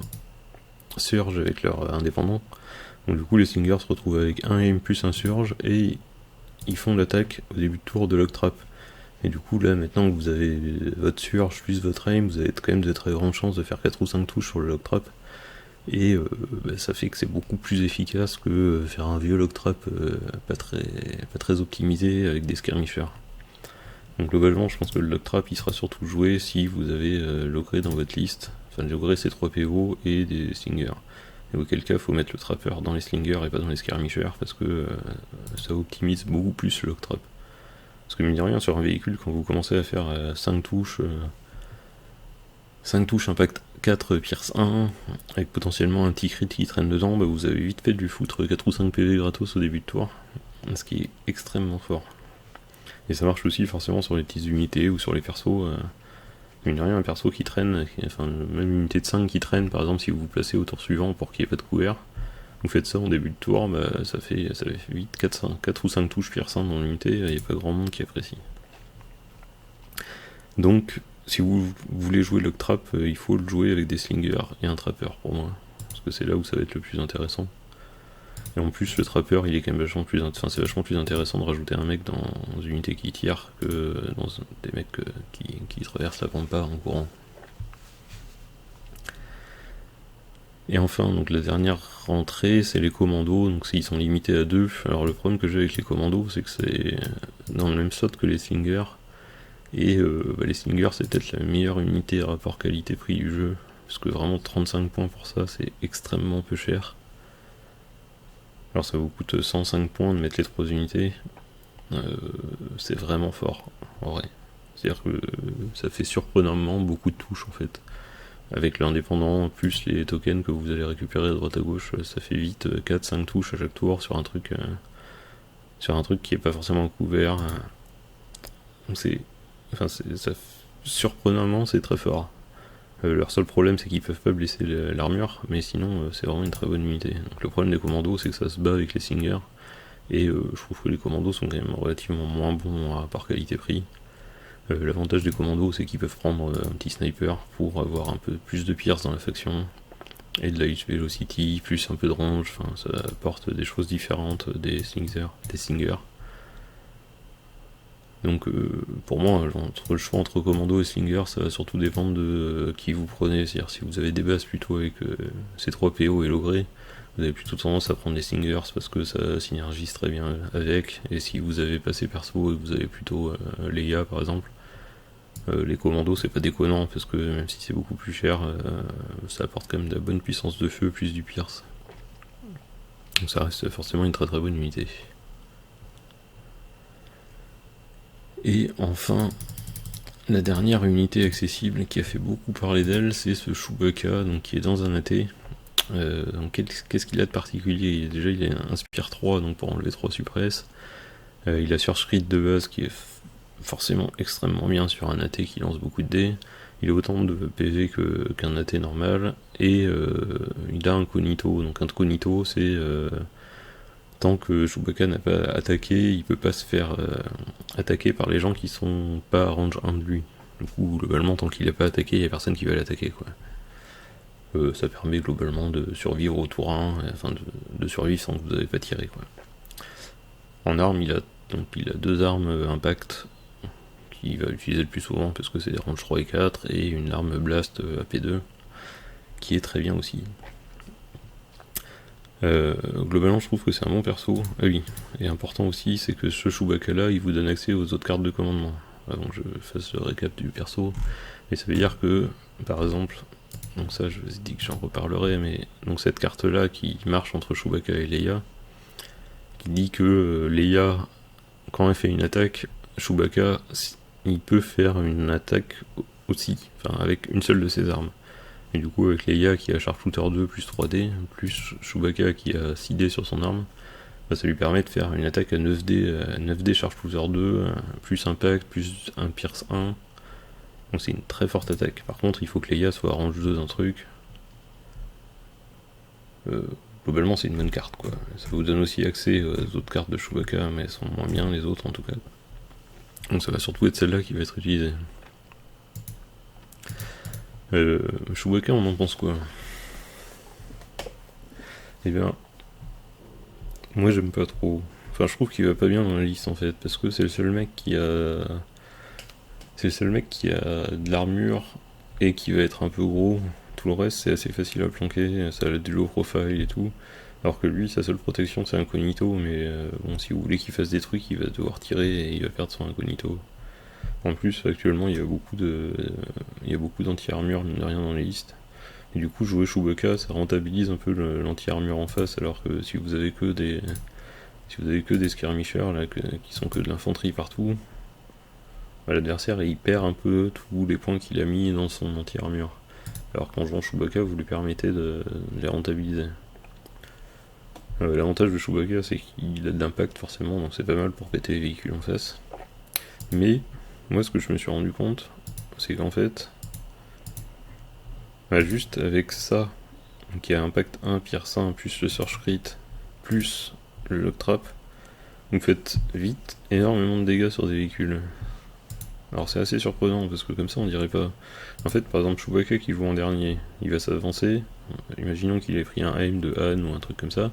surge avec leur indépendant. Donc du coup les slingers se retrouvent avec un aim plus un surge et ils font l'attaque au début de tour de lock trap. Et du coup là maintenant que vous avez votre surge plus votre aim, vous avez quand même de très grandes chances de faire 4 ou 5 touches sur le lock trap. Et ça fait que c'est beaucoup plus efficace que faire un vieux lock trap pas très optimisé avec des skirmishers. Donc globalement, je pense que le lock trap il sera surtout joué si vous avez l'ogré dans votre liste. Enfin, l'ogré c'est 3 PO et des slingers. Et auquel cas, il faut mettre le trapper dans les slingers et pas dans les skirmishers parce que ça optimise beaucoup plus le lock trap. Parce que mine de rien, sur un véhicule, quand vous commencez à faire 5 touches, 5 touches impact 4 pierce 1, avec potentiellement un petit crit qui traîne dedans, vous avez vite fait de lui foutre 4 ou 5 PV gratos au début de tour. Ce qui est extrêmement fort. Et ça marche aussi forcément sur les petites unités ou sur les persos. Mine de rien, un perso qui traîne, enfin même une unité de 5 qui traîne, par exemple, si vous vous placez au tour suivant pour qu'il n'y ait pas de couvert, vous faites ça en début de tour, ça fait vite 4 ou 5 touches pierre 5 dans l'unité, il n'y a pas grand monde qui apprécie. Donc, si vous voulez jouer Lock Trap, il faut le jouer avec des slingers et un trapper pour moi, parce que c'est là où ça va être le plus intéressant. Et en plus, le trapper, il est quand même vachement plus, c'est vachement plus intéressant de rajouter un mec dans une unité qui tire que dans des mecs qui traversent la pampa en courant. Et enfin, donc la dernière rentrée, c'est les commandos. Donc ils sont limités à 2. Alors le problème que j'ai avec les commandos, c'est que c'est dans le même slot que les slingers. Et les slingers, c'est peut-être la meilleure unité rapport qualité-prix du jeu. Parce que vraiment 35 points pour ça, c'est extrêmement peu cher. Alors ça vous coûte 105 points de mettre les 3 unités. C'est vraiment fort, en vrai. C'est-à-dire que ça fait surprenamment beaucoup de touches en fait. Avec l'indépendant, plus les tokens que vous allez récupérer à droite à gauche, ça fait vite 4-5 touches à chaque tour sur un truc qui est pas forcément couvert. Donc surprenamment c'est très fort. Leur seul problème c'est qu'ils peuvent pas blesser l'armure, mais sinon c'est vraiment une très bonne unité. Donc le problème des commandos c'est que ça se bat avec les singers, et je trouve que les commandos sont quand même relativement moins bons par qualité-prix. L'avantage des commandos c'est qu'ils peuvent prendre un petit sniper pour avoir un peu plus de pierce dans la faction, et de la HP velocity, plus un peu de range, enfin ça apporte des choses différentes des singers. Donc pour moi, le choix entre commando et slinger, ça va surtout dépendre de qui vous prenez. C'est-à-dire si vous avez des bases plutôt avec C3 PO et l'ogré, vous avez plutôt tendance à prendre des slingers parce que ça synergise très bien avec. Et si vous avez passé perso et que vous avez plutôt Leia par exemple, les commandos c'est pas déconnant parce que même si c'est beaucoup plus cher, ça apporte quand même de la bonne puissance de feu plus du pierce. Donc ça reste forcément une très très bonne unité. Et enfin, la dernière unité accessible qui a fait beaucoup parler d'elle, c'est ce Chewbacca, donc qui est dans un AT. Donc qu'est-ce qu'il a de particulier? Déjà il a un Spire 3 donc pour enlever 3 suppresses. Il a Surge Crit de base qui est forcément extrêmement bien sur un AT qui lance beaucoup de dés. Il a autant de PV qu'un AT normal. Et il a un Cognito. Donc un Cognito c'est... tant que Chewbacca n'a pas attaqué, il peut pas se faire attaquer par les gens qui sont pas à range 1 de lui. Du coup, globalement, tant qu'il n'a pas attaqué, il n'y a personne qui va l'attaquer, quoi. Ça permet globalement de survivre au tour 1, enfin de survivre sans que vous n'ayez pas tiré, quoi. En arme, il a 2 armes impact qu'il va utiliser le plus souvent parce que c'est des range 3 et 4, et une arme blast AP2 qui est très bien aussi. Globalement, je trouve que c'est un bon perso. Ah oui, et important aussi, c'est que ce Chewbacca là, il vous donne accès aux autres cartes de commandement. Avant que je fasse le récap du perso. Et ça veut dire que, par exemple, donc ça je vous ai dit que j'en reparlerai, mais donc cette carte là qui marche entre Chewbacca et Leia, qui dit que Leia, quand elle fait une attaque, Chewbacca, il peut faire une attaque aussi, enfin avec une seule de ses armes. Et du coup, avec Leia qui a Sharpshooter 2 plus 3D, plus Chewbacca qui a 6D sur son arme, bah, ça lui permet de faire une attaque à 9D Sharpshooter 2, plus Impact, plus un Pierce 1. Donc c'est une très forte attaque. Par contre, il faut que Leia soit range 2 d'un truc. Globalement, c'est une bonne carte, quoi. Ça vous donne aussi accès aux autres cartes de Chewbacca, mais elles sont moins bien les autres en tout cas. Donc ça va surtout être celle-là qui va être utilisée. Chewbacca, on en pense quoi? Eh bien, moi j'aime pas trop. Enfin, je trouve qu'il va pas bien dans la liste en fait, parce que c'est le seul mec qui a. C'est le seul mec qui a de l'armure et qui va être un peu gros. Tout le reste, c'est assez facile à planquer, ça a du low profile et tout. Alors que lui, sa seule protection, c'est incognito, mais bon, si vous voulez qu'il fasse des trucs, il va devoir tirer et il va perdre son incognito. En plus, actuellement, il y a beaucoup d'anti-armure, mine de rien, dans les listes. Et du coup, jouer Chewbacca, ça rentabilise un peu l'anti-armure en face, alors que si vous avez que des skirmishers là, qui sont que de l'infanterie partout, bah, l'adversaire il perd un peu tous les points qu'il a mis dans son anti-armure. Alors qu'en jouant Chewbacca, vous lui permettez de les rentabiliser. L'avantage de Chewbacca, c'est qu'il a de l'impact forcément, donc c'est pas mal pour péter les véhicules en face. Mais, moi ce que je me suis rendu compte, c'est qu'en fait, bah, juste avec ça, qui a impact 1, pierce 1, plus le Surge Crit, plus le Lock Trap, vous faites vite énormément de dégâts sur des véhicules. Alors c'est assez surprenant parce que comme ça on dirait pas. En fait, par exemple, Chewbacca qui joue en dernier, il va s'avancer. Imaginons qu'il ait pris un aim de Han ou un truc comme ça.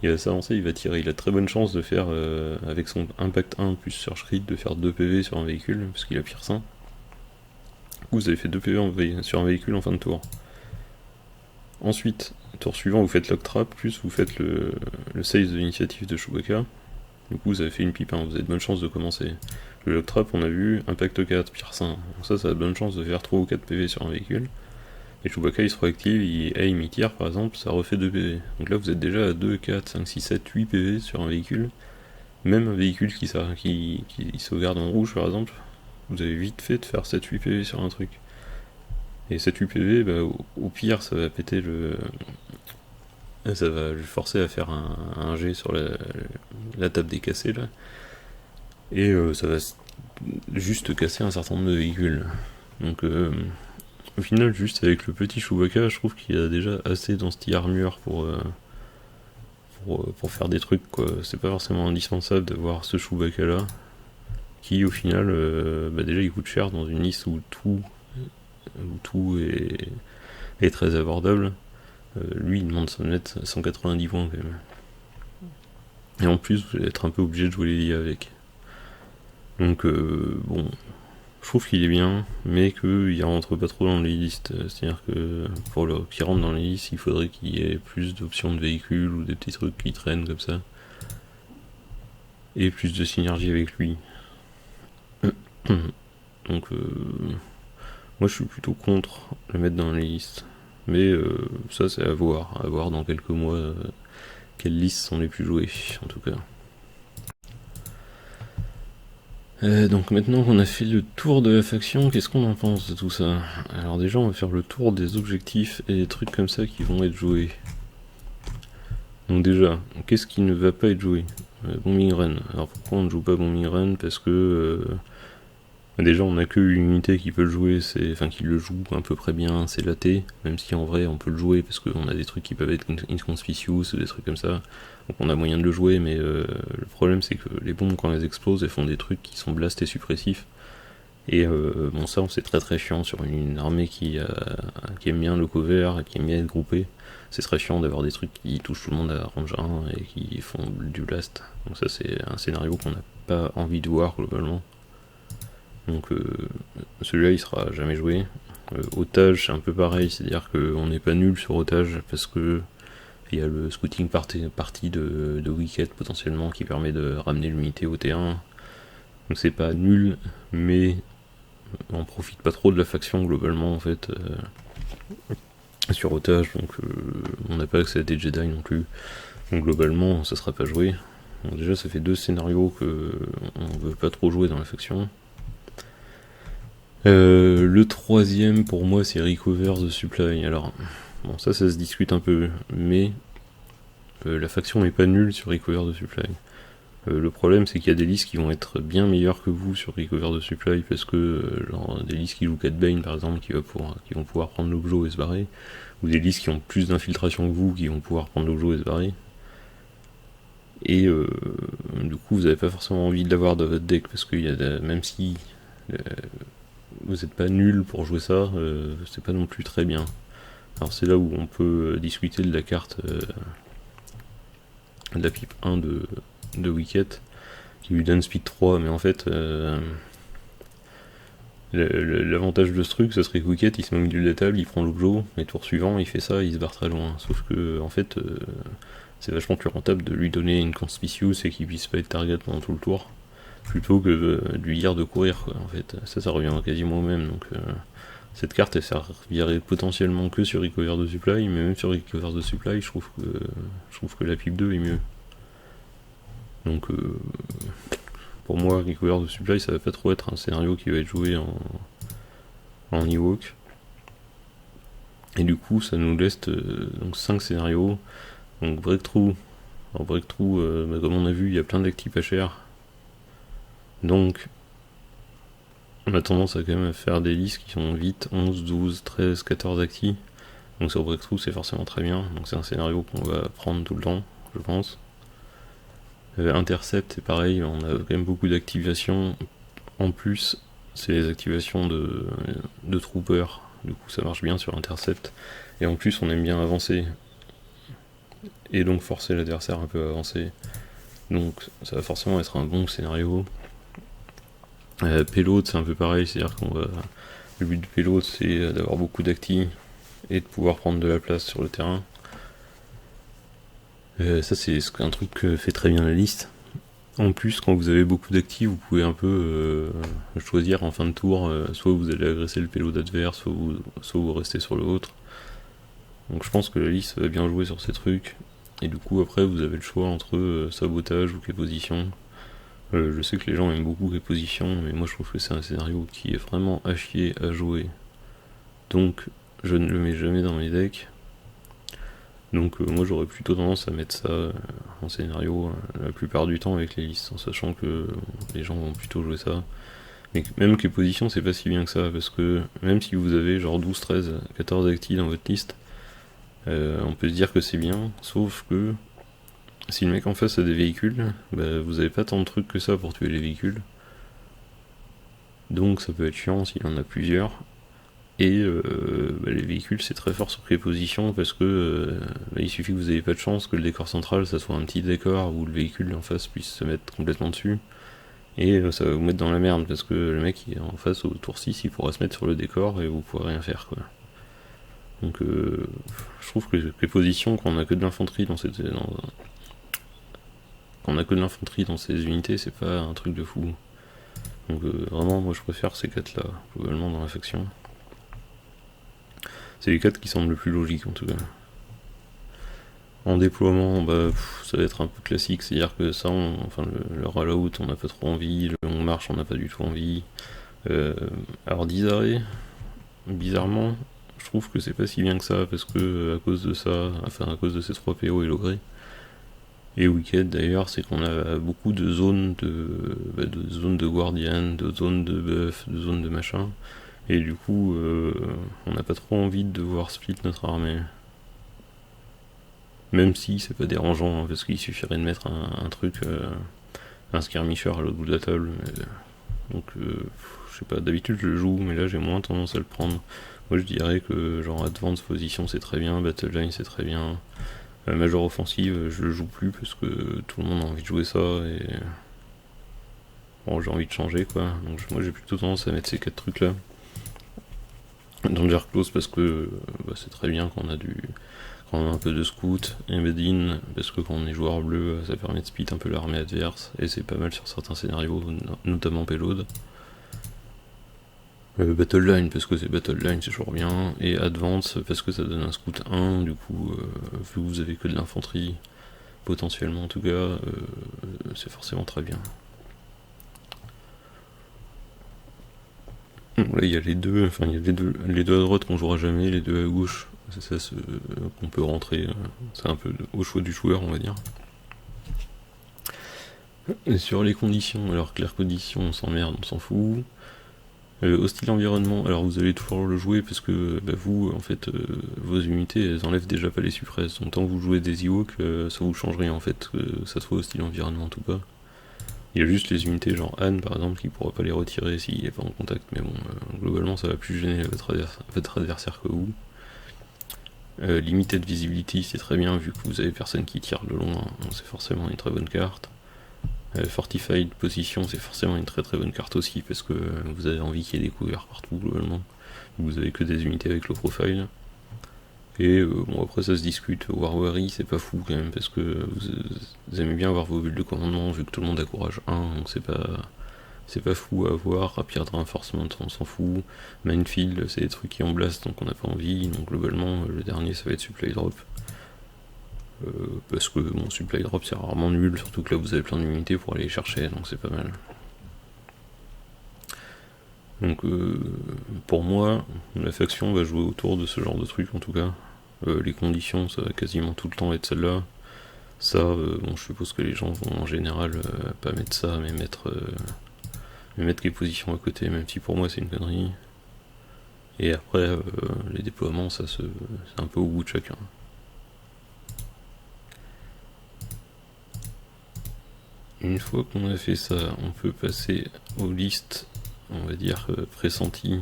Il va s'avancer, il va tirer. Il a très bonne chance de faire, avec son impact 1 plus Surge Crit, de faire 2 PV sur un véhicule parce qu'il a pierce 1. Du coup, vous avez fait 2 PV sur un véhicule en fin de tour. Ensuite, tour suivant, vous faites Lock Trap, plus vous faites le save de l'initiative de Chewbacca. Du coup, vous avez fait une pipe 1, vous avez de bonnes chances de commencer. Le Lock Trap, on a vu, Impact 4, Pierce 1. Donc ça a de bonnes chances de faire 3 ou 4 PV sur un véhicule. Et Chewbacca, il se réactive, il aim, il tire par exemple, ça refait 2 PV. Donc là, vous êtes déjà à 2, 4, 5, 6, 7, 8 PV sur un véhicule. Même un véhicule qui sauvegarde en rouge par exemple, vous avez vite fait de faire 7-8 PV sur un truc. Et 7-8 PV, bah, au pire, ça va péter le. Ça va lui forcer à faire un G sur la table des cassés là. Et ça va juste casser un certain nombre de véhicules. Donc au final, juste avec le petit Chewbacca, je trouve qu'il y a déjà assez d'anti-armure pour faire des trucs, quoi. C'est pas forcément indispensable d'avoir ce Chewbacca là, qui au final, bah, déjà il coûte cher dans une liste où tout est très abordable. Lui il demande 190 points quand même. Et en plus, vous allez être un peu obligé de jouer les liens avec. Donc bon, je trouve qu'il est bien, mais qu'il rentre pas trop dans les listes. C'est-à-dire que pour qu'il rentre dans les listes, il faudrait qu'il y ait plus d'options de véhicules ou des petits trucs qui traînent comme ça. Et plus de synergie avec lui. Donc moi je suis plutôt contre le mettre dans les listes. Mais ça c'est à voir dans quelques mois quelles listes sont les plus jouées en tout cas. Donc maintenant qu'on a fait le tour de la faction, qu'est-ce qu'on en pense de tout ça? Alors déjà on va faire le tour des objectifs et des trucs comme ça qui vont être joués. Donc déjà, qu'est-ce qui ne va pas être joué? Bombing Run. Alors pourquoi on ne joue pas Bombing Run? Parce que déjà on n'a qu'une unité qui peut le jouer, qui le joue à peu près bien, c'est la T, même si en vrai on peut le jouer parce qu'on a des trucs qui peuvent être inconspicuous ou des trucs comme ça. Donc on a moyen de le jouer, mais le problème c'est que les bombes quand elles explosent, elles font des trucs qui sont blast et suppressifs. Et bon ça c'est très très chiant sur une armée qui aime bien le cover, qui aime bien être groupée. C'est très chiant d'avoir des trucs qui touchent tout le monde à range 1 et qui font du blast. Donc ça c'est un scénario qu'on n'a pas envie de voir globalement. Donc celui-là il sera jamais joué. Otage c'est un peu pareil, c'est-à-dire qu'on n'est pas nul sur otage parce que Il y a le scouting party de Wicked potentiellement qui permet de ramener l'unité au T1. Donc c'est pas nul, mais on profite pas trop de la faction globalement en fait sur otage, donc on n'a pas accès à des Jedi non plus. Donc globalement ça sera pas joué. Donc déjà ça fait 2 scénarios que on veut pas trop jouer dans la faction. Le troisième pour moi c'est Recover the Supply. Alors bon ça se discute un peu, mais la faction est pas nulle sur Recover the Supply. Le problème c'est qu'il y a des listes qui vont être bien meilleures que vous sur Recover the Supply parce que genre des listes qui jouent 4 Bane par exemple qui vont pouvoir prendre l'objo et se barrer, ou des listes qui ont plus d'infiltration que vous qui vont pouvoir prendre l'objo et se barrer. Et du coup vous n'avez pas forcément envie de l'avoir dans votre deck parce que même si vous n'êtes pas nul pour jouer ça, c'est pas non plus très bien. Alors c'est là où on peut discuter de la carte de la pipe 1 de Wicket qui lui donne speed 3, mais en fait l'avantage de ce truc ce serait que Wicket il se met au milieu de la table, il prend l'objet, et tour suivant il fait ça, il se barre très loin. Sauf que en fait c'est vachement plus rentable de lui donner une conspicuous et qu'il puisse pas être target pendant tout le tour, plutôt que de lui dire de courir quoi. En fait ça revient quasiment au même. Donc cette carte elle servirait potentiellement que sur Recover the Supply, mais même sur Recover the Supply je trouve que la pipe 2 est mieux. Donc pour moi Recover the Supply ça va pas trop être un scénario qui va être joué en Ewok. Et du coup ça nous laisse donc 5 scénarios. Donc Breakthrough. Alors Breakthrough, comme on a vu, il y a plein d'actifs pas chers. Donc on a tendance à quand même faire des listes qui sont vite 11, 12, 13, 14 actifs. Donc sur Breakthrough c'est forcément très bien. Donc c'est un scénario qu'on va prendre tout le temps, je pense. Intercept c'est pareil, on a quand même beaucoup d'activations. En plus c'est les activations de troopers. Du coup ça marche bien sur Intercept. Et en plus on aime bien avancer. Et donc forcer l'adversaire un peu à avancer. Donc ça va forcément être un bon scénario. Payload c'est un peu pareil, c'est-à-dire le but de Payload c'est d'avoir beaucoup d'actifs et de pouvoir prendre de la place sur le terrain. Ça c'est un truc que fait très bien la liste. En plus quand vous avez beaucoup d'actifs vous pouvez un peu choisir en fin de tour, soit vous allez agresser le payload adverse, soit vous restez sur le vôtre. Donc je pense que la liste va bien jouer sur ces trucs. Et du coup après vous avez le choix entre sabotage ou position. Je sais que les gens aiment beaucoup position, mais moi je trouve que c'est un scénario qui est vraiment à chier à jouer. Donc je ne le mets jamais dans mes decks. Donc moi j'aurais plutôt tendance à mettre ça en scénario la plupart du temps avec les listes, en sachant que les gens vont plutôt jouer ça. Mais même que position c'est pas si bien que ça, parce que même si vous avez genre 12, 13, 14 actifs dans votre liste, on peut se dire que c'est bien, sauf que si le mec en face a des véhicules, bah, vous avez pas tant de trucs que ça pour tuer les véhicules. Donc ça peut être chiant s'il en a plusieurs. Et les véhicules c'est très fort sur préposition parce que il suffit que vous ayez pas de chance que le décor central ça soit un petit décor où le véhicule en face puisse se mettre complètement dessus. Et ça va vous mettre dans la merde parce que le mec qui est en face au tour 6 il pourra se mettre sur le décor et vous pourrez rien faire quoi. Donc je trouve que les positions quand on a que de l'infanterie dans ces unités c'est pas un truc de fou. Donc vraiment moi je préfère ces 4 là globalement dans la faction. C'est les 4 qui semblent le plus logiques en tout cas. En déploiement, ça va être un peu classique, c'est-à-dire que ça, le rollout, on n'a pas trop envie, le long marche, on n'a pas du tout envie. Alors Disarray, bizarrement, je trouve que c'est pas si bien que ça, parce que à cause de ces 3 PO et l'ogré, et Wicked d'ailleurs, c'est qu'on a beaucoup de zones de guardian, de zones de buff, de zones de machin. Et du coup, on n'a pas trop envie de devoir split notre armée. Même si c'est pas dérangeant, hein, parce qu'il suffirait de mettre un truc, un skirmisher à l'autre bout de la table. Donc, je sais pas, d'habitude je le joue, mais là j'ai moins tendance à le prendre. Moi je dirais que genre Advance Position c'est très bien, Battle Line c'est très bien. Major Offensive je le joue plus parce que tout le monde a envie de jouer ça et... Bon, j'ai envie de changer quoi. Donc moi j'ai plutôt tendance à mettre ces 4 trucs là. Danger Close parce que c'est très bien quand quand on a un peu de scout, et Medin, parce que quand on est joueur bleu, ça permet de split un peu l'armée adverse, et c'est pas mal sur certains scénarios, notamment Payload. Battle Line, parce que c'est Battle Line, c'est toujours bien, et Advance, parce que ça donne un scout 1, du coup, vu que vous avez que de l'infanterie, potentiellement en tout cas, c'est forcément très bien. Là il y a les deux, enfin il y a les deux à droite qu'on jouera jamais, les deux à gauche, c'est ça qu'on peut rentrer, c'est un peu au choix du joueur on va dire. Et sur les conditions, alors claires conditions, on s'emmerde, on s'en fout. Hostile environnement, alors vous allez toujours le jouer parce que vous, en fait, vos unités, elles enlèvent déjà pas les suppresses. Donc tant que vous jouez des Ewoks, ça vous change rien en fait, que ça soit hostile environnement ou pas. Il y a juste les unités genre Anne par exemple qui pourra pas les retirer s'il est pas en contact, mais bon, globalement ça va plus gêner votre adversaire que vous. Limited Visibility c'est très bien vu que vous avez personne qui tire de loin, donc c'est forcément une très bonne carte. Fortified Position c'est forcément une très très bonne carte aussi parce que vous avez envie qu'il y ait des couverts partout globalement. Vous avez que des unités avec low profile. Et bon après ça se discute, Warwery c'est pas fou quand même parce que vous aimez bien avoir vos bulles de commandement vu que tout le monde a courage 1, donc c'est pas fou à avoir. Rapid Reinforcement on s'en fout. Minefield c'est des trucs qui en blast donc on n'a pas envie, donc globalement le dernier ça va être Supply Drop. Parce que mon Supply Drop c'est rarement nul, surtout que là vous avez plein d'unités pour aller les chercher, donc c'est pas mal. Donc pour moi, la faction va jouer autour de ce genre de truc en tout cas. Les conditions, ça va quasiment tout le temps être celle-là. Ça, bon, je suppose que les gens vont en général pas mettre ça, mais mettre les positions à côté, même si pour moi c'est une connerie. Et après, les déploiements, ça c'est un peu au goût de chacun. Une fois qu'on a fait ça, on peut passer aux listes, on va dire pressenties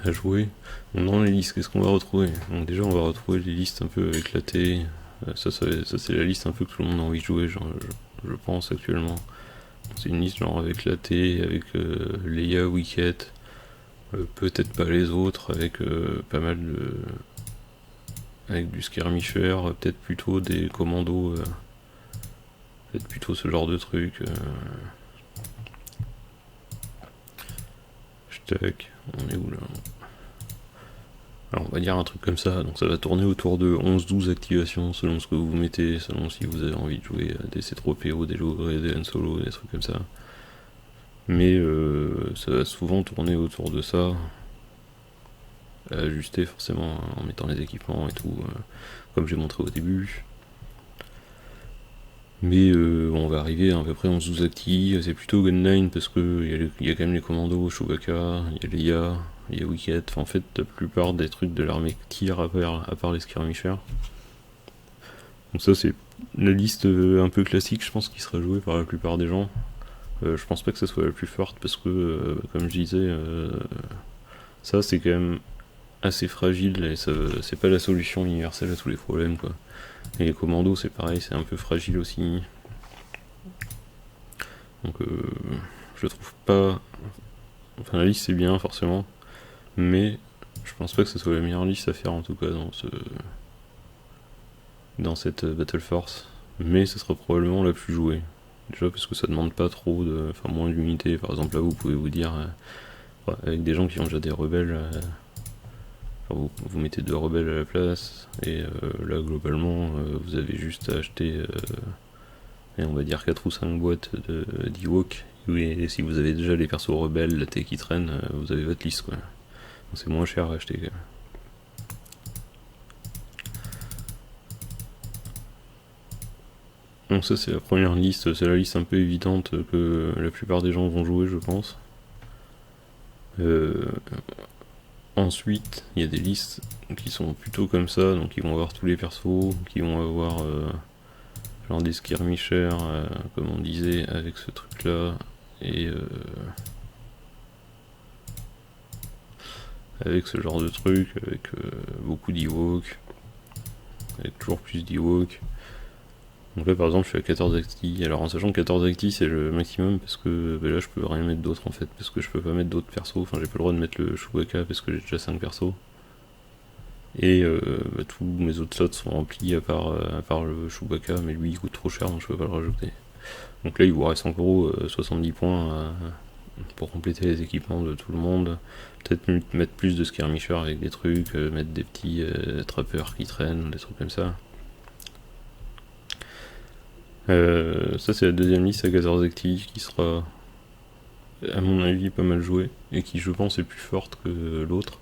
à jouer. Dans les listes, qu'est-ce qu'on va retrouver? Donc déjà on va retrouver les listes un peu éclatées. Ça c'est la liste un peu que tout le monde a envie de jouer, genre, je pense actuellement. C'est une liste genre avec Laté, avec Leia, Wicket, peut-être pas les autres, avec pas mal de... avec du skirmisher, peut-être plutôt des commandos, peut-être plutôt ce genre de truc. Tac, on est où là? Alors on va dire un truc comme ça, donc ça va tourner autour de 11-12 activations selon ce que vous mettez, selon si vous avez envie de jouer des C3PO, des Logré, des Han Solo, des trucs comme ça. Mais ça va souvent tourner autour de ça, à ajuster forcément en mettant les équipements et tout, comme j'ai montré au début. Mais on va arriver à peu près 11-12 actifs, c'est plutôt Gunline parce que y a quand même les commandos, Chewbacca, il y a Leia, il y a Wicket, enfin, en fait la plupart des trucs de l'armée tir à part les skirmishers. Donc ça c'est la liste un peu classique je pense qui sera jouée par la plupart des gens. Je pense pas que ça soit la plus forte parce que comme je disais ça c'est quand même assez fragile et c'est pas la solution universelle à tous les problèmes quoi. Et les commandos c'est pareil, c'est un peu fragile aussi. Donc je trouve pas... Enfin la liste c'est bien forcément, mais je pense pas que ce soit la meilleure liste à faire en tout cas dans cette Battle Force. Mais ce sera probablement la plus jouée. Déjà parce que ça demande pas trop de... Enfin moins d'unités, par exemple là vous pouvez vous dire... avec des gens qui ont déjà des rebelles... vous mettez 2 rebelles à la place, et là globalement vous avez juste à acheter on va dire 4 ou 5 boîtes d'Ewok, et si vous avez déjà les persos rebelles, la T qui traîne, vous avez votre liste quoi. Donc c'est moins cher à acheter. Donc ça c'est la première liste, c'est la liste un peu évidente que la plupart des gens vont jouer je pense. Ensuite, il y a des listes qui sont plutôt comme ça, donc ils vont avoir tous les persos, qui vont avoir genre des skirmishers, comme on disait, avec ce truc là, et avec ce genre de truc, avec beaucoup d'Ewok, avec toujours plus d'Ewok. Donc là par exemple je suis à 14 acti, alors en sachant que 14 acti c'est le maximum parce que là je peux rien mettre d'autre en fait, parce que je peux pas mettre d'autres persos, enfin j'ai pas le droit de mettre le Chewbacca parce que j'ai déjà 5 persos. Et tous mes autres slots sont remplis à part le Chewbacca, mais lui il coûte trop cher donc je peux pas le rajouter. Donc là il vous reste en gros 70 points pour compléter les équipements de tout le monde. Peut-être mettre plus de skirmishers avec des trucs, mettre des petits trappeurs qui traînent, des trucs comme ça. Ça c'est la deuxième liste à 14 actifs qui sera à mon avis pas mal jouée et qui je pense est plus forte que l'autre.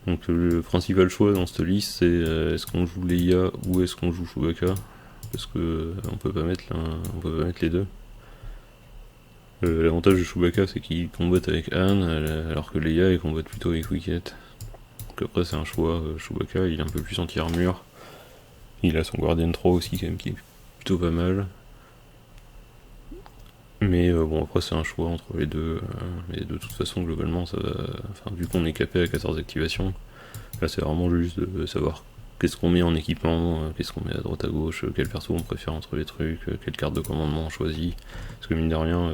Donc le principal choix dans cette liste c'est est-ce qu'on joue Leia ou est-ce qu'on joue Chewbacca, parce que on peut pas mettre les deux. L'avantage de Chewbacca c'est qu'il combatte avec Han alors que Leia il combatte plutôt avec Wicket. Donc après c'est un choix, Chewbacca il est un peu plus anti-armure. Il a son Guardian 3 aussi quand même qui est plutôt pas mal. Mais bon après c'est un choix entre les deux. Mais de toute façon globalement ça va. Enfin vu qu'on est capé à 14 activations, là c'est vraiment juste de savoir qu'est-ce qu'on met en équipement, qu'est-ce qu'on met à droite à gauche, quel perso on préfère entre les trucs, quelle carte de commandement on choisit. Parce que mine de rien,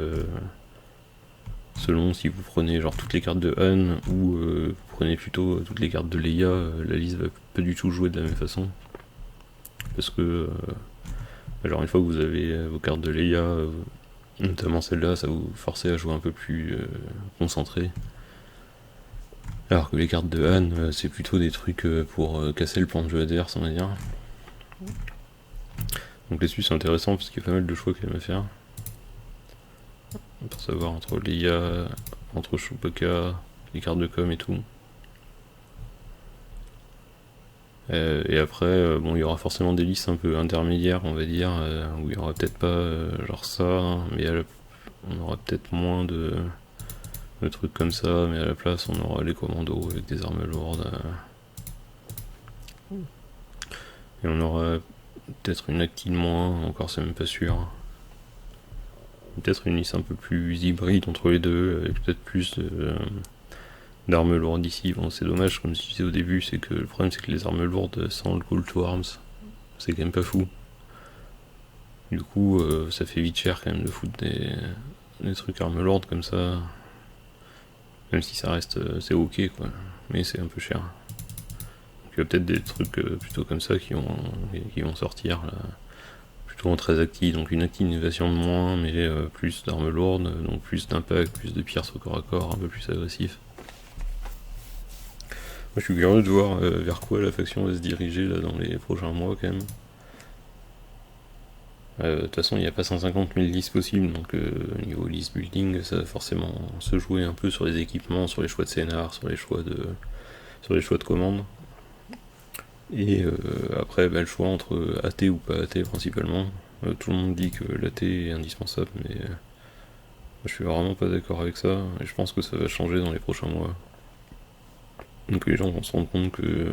selon si vous prenez genre toutes les cartes de Han ou vous prenez plutôt toutes les cartes de Leia, la liste va pas du tout jouer de la même façon. Parce que alors une fois que vous avez vos cartes de Leia, notamment celle-là, ça vous force à jouer un peu plus concentré. Alors que les cartes de Han, c'est plutôt des trucs pour casser le plan de jeu adverse, on va dire. Donc là-dessus c'est intéressant parce qu'il y a pas mal de choix quand même à faire. Pour savoir entre Leia, entre Chewbacca, les cartes de com et tout. Et après, bon, il y aura forcément des listes un peu intermédiaires, on va dire, où il y aura peut-être pas genre ça, hein, mais on aura peut-être moins de trucs comme ça, mais à la place on aura les commandos avec des armes lourdes. Et on aura peut-être une actine moins, encore c'est même pas sûr. Peut-être une liste un peu plus hybride entre les deux, avec peut-être plus d'armes lourdes ici. Bon, c'est dommage, comme je disais au début, c'est que le problème c'est que les armes lourdes sans le Call to Arms, c'est quand même pas fou. Du coup, ça fait vite cher quand même de foutre des trucs armes lourdes comme ça. Même si ça reste, c'est ok quoi, mais c'est un peu cher. Donc il y a peut-être des trucs plutôt comme ça qui vont sortir là. Plutôt en 13 actifs, donc une activation de moins, mais plus d'armes lourdes, donc plus d'impact, plus de pierces au corps à corps, un peu plus agressif. Moi je suis curieux de voir vers quoi la faction va se diriger là dans les prochains mois quand même. De toute façon il n'y a pas 150 000 listes possibles, donc niveau list building ça va forcément se jouer un peu sur les équipements, sur les choix de scénar, sur les choix de commandes. Et après le choix entre AT ou pas AT principalement. Tout le monde dit que l'AT est indispensable, mais je suis vraiment pas d'accord avec ça, et je pense que ça va changer dans les prochains mois. Donc les gens vont se rendre compte que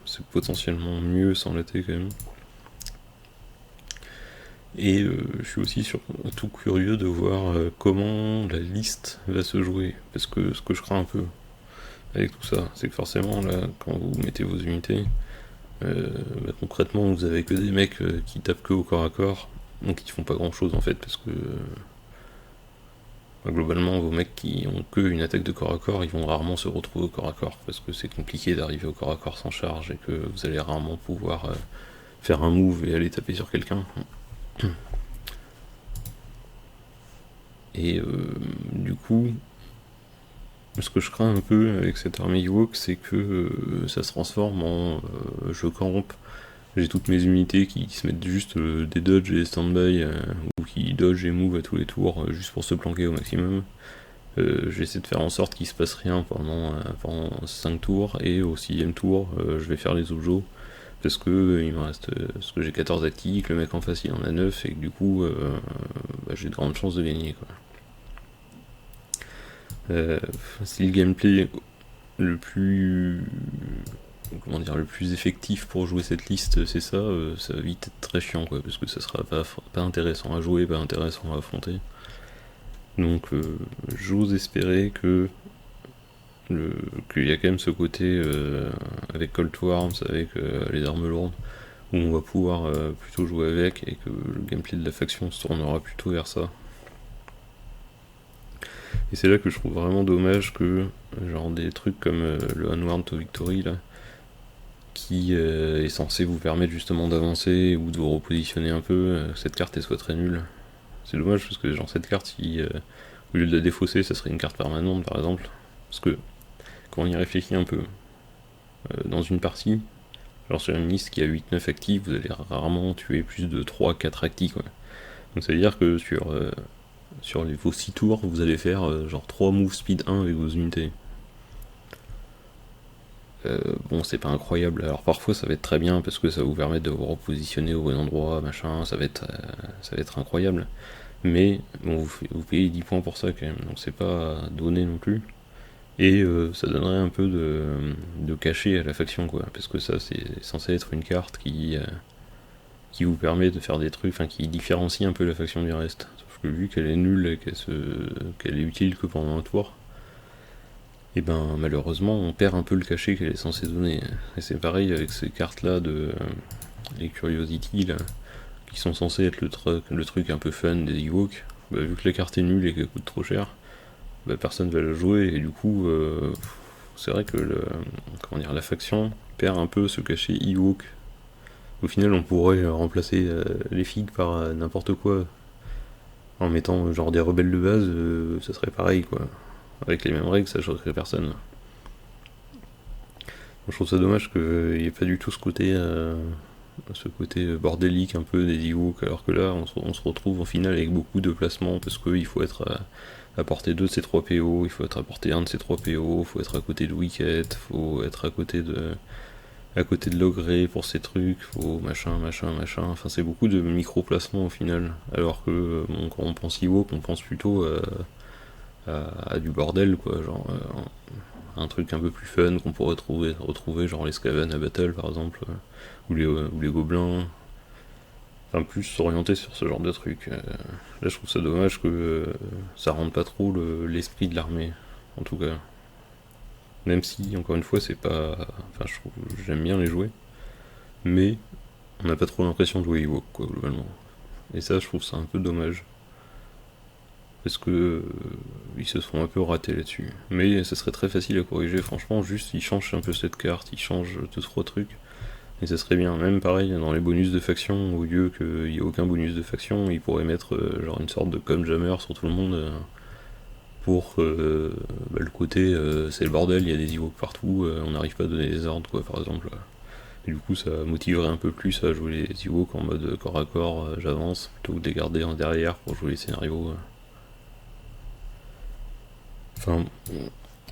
c'est potentiellement mieux sans l'AT quand même. Et je suis aussi surtout curieux de voir comment la liste va se jouer. Parce que ce que je crains un peu avec tout ça, c'est que forcément là, quand vous mettez vos unités, concrètement vous avez que des mecs qui tapent que au corps à corps, donc qui font pas grand chose en fait, parce que globalement vos mecs qui ont que une attaque de corps à corps, ils vont rarement se retrouver au corps à corps, parce que c'est compliqué d'arriver au corps à corps sans charge, et que vous allez rarement pouvoir faire un move et aller taper sur quelqu'un. Et du coup, ce que je crains un peu avec cette armée Ewok, c'est que ça se transforme en je campe, j'ai toutes mes unités qui se mettent juste des dodge et des stand-by, ou qui dodge et move à tous les tours juste pour se planquer au maximum. J'essaie de faire en sorte qu'il se passe rien pendant 5 tours, et au 6ème tour, je vais faire les objos. Parce que il me reste. Parce que j'ai 14 actifs, le mec en face il en a 9, et que du coup j'ai de grandes chances de gagner quoi. Si le gameplay le plus. Comment dire, le plus effectif pour jouer cette liste, c'est ça, ça va vite être très chiant quoi, parce que ça sera pas intéressant à jouer, pas intéressant à affronter. Donc j'ose espérer que qu'il y a quand même ce côté avec Cold to Arms, avec les armes lourdes, où on va pouvoir plutôt jouer avec, et que le gameplay de la faction se tournera plutôt vers ça. Et c'est là que je trouve vraiment dommage que genre des trucs comme le Onward to Victory là, qui est censé vous permettre justement d'avancer ou de vous repositionner un peu, cette carte elle soit très nulle. C'est dommage parce que genre cette carte, si au lieu de la défausser, ça serait une carte permanente par exemple. Parce que quand on y réfléchit un peu, dans une partie, genre sur une liste qui a 8-9 actifs, vous allez rarement tuer plus de 3-4 actifs quoi. Donc ça veut dire que sur vos 6 tours, vous allez faire genre 3 moves speed 1 avec vos unités. Bon, c'est pas incroyable. Alors parfois ça va être très bien parce que ça va vous permettre de vous repositionner au bon endroit, machin, ça va être incroyable. Mais bon, vous payez 10 points pour ça quand même, donc c'est pas donné non plus. Et ça donnerait un peu de cachet à la faction, quoi. Parce que ça, c'est censé être une carte qui vous permet de faire des trucs, enfin qui différencie un peu la faction du reste. Sauf que vu qu'elle est nulle et qu'elle est utile que pendant un tour, et ben malheureusement on perd un peu le cachet qu'elle est censée donner. Et c'est pareil avec ces cartes là les Curiosity là, qui sont censées être le truc un peu fun des Ewoks. Bah, vu que la carte est nulle et qu'elle coûte trop cher, bah, personne va la jouer et du coup c'est vrai que comment dire, la faction perd un peu ce cachet Ewok. Au final on pourrait remplacer les figues par n'importe quoi. En mettant genre des rebelles de base, ça serait pareil quoi. Avec les mêmes règles, ça choquerait personne. Je trouve ça dommage qu'il n'y ait pas du tout ce côté bordélique un peu des Ewoks, alors que là on se retrouve au final avec beaucoup de placements parce qu'il faut être à portée 2 de ces 3 PO, il faut être à portée 1 de ces 3 PO, il faut être à côté de Wicket, il faut être à côté de Logray pour ces trucs, faut machin, machin, machin. Enfin, c'est beaucoup de micro-placements au final. Alors que bon, quand on pense Ewok, on pense plutôt à du bordel, quoi. Genre un truc un peu plus fun qu'on pourrait retrouver genre les Skaven à Battle par exemple, ou les Gobelins. Enfin, plus s'orienter sur ce genre de truc. Là, je trouve ça dommage que ça rende pas trop l'esprit de l'armée, en tout cas. Même si, encore une fois, c'est pas. Enfin, j'aime bien les jouer, mais on n'a pas trop l'impression de jouer Ewok, quoi, globalement. Et ça, je trouve ça un peu dommage. Parce que ils se sont un peu ratés là-dessus. Mais ça serait très facile à corriger, franchement, juste ils changent un peu cette carte, ils changent 2-3 trucs, et ça serait bien. Même pareil, dans les bonus de faction, au lieu qu'il n'y ait aucun bonus de faction, ils pourraient mettre genre une sorte de com jammer sur tout le monde pour bah, le côté c'est le bordel, il y a des Ewoks partout, on n'arrive pas à donner des ordres, quoi, par exemple. Et du coup, ça motiverait un peu plus à jouer les Ewoks en mode corps à corps, j'avance, plutôt que de les garder en derrière pour jouer les scénarios. Enfin,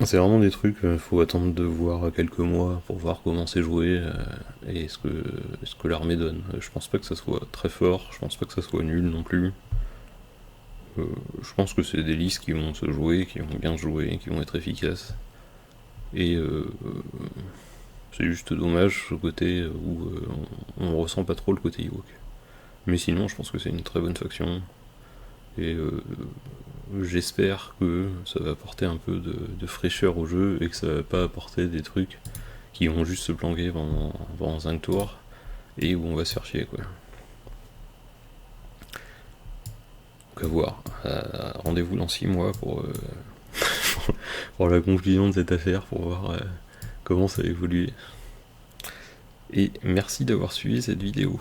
c'est vraiment des trucs, faut attendre de voir quelques mois pour voir comment c'est joué et ce que l'armée donne. Je pense pas que ça soit très fort, je pense pas que ça soit nul non plus. Je pense que c'est des listes qui vont se jouer, qui vont bien se jouer, qui vont être efficaces. Et c'est juste dommage ce côté où on ressent pas trop le côté Ewok. Mais sinon, je pense que c'est une très bonne faction. Et j'espère que ça va apporter un peu de fraîcheur au jeu et que ça va pas apporter des trucs qui vont juste se planquer pendant 5 tours et où on va se faire chier, quoi. Donc à voir. Rendez-vous dans 6 mois pour, pour la conclusion de cette affaire, pour voir comment ça a évolué. Et merci d'avoir suivi cette vidéo.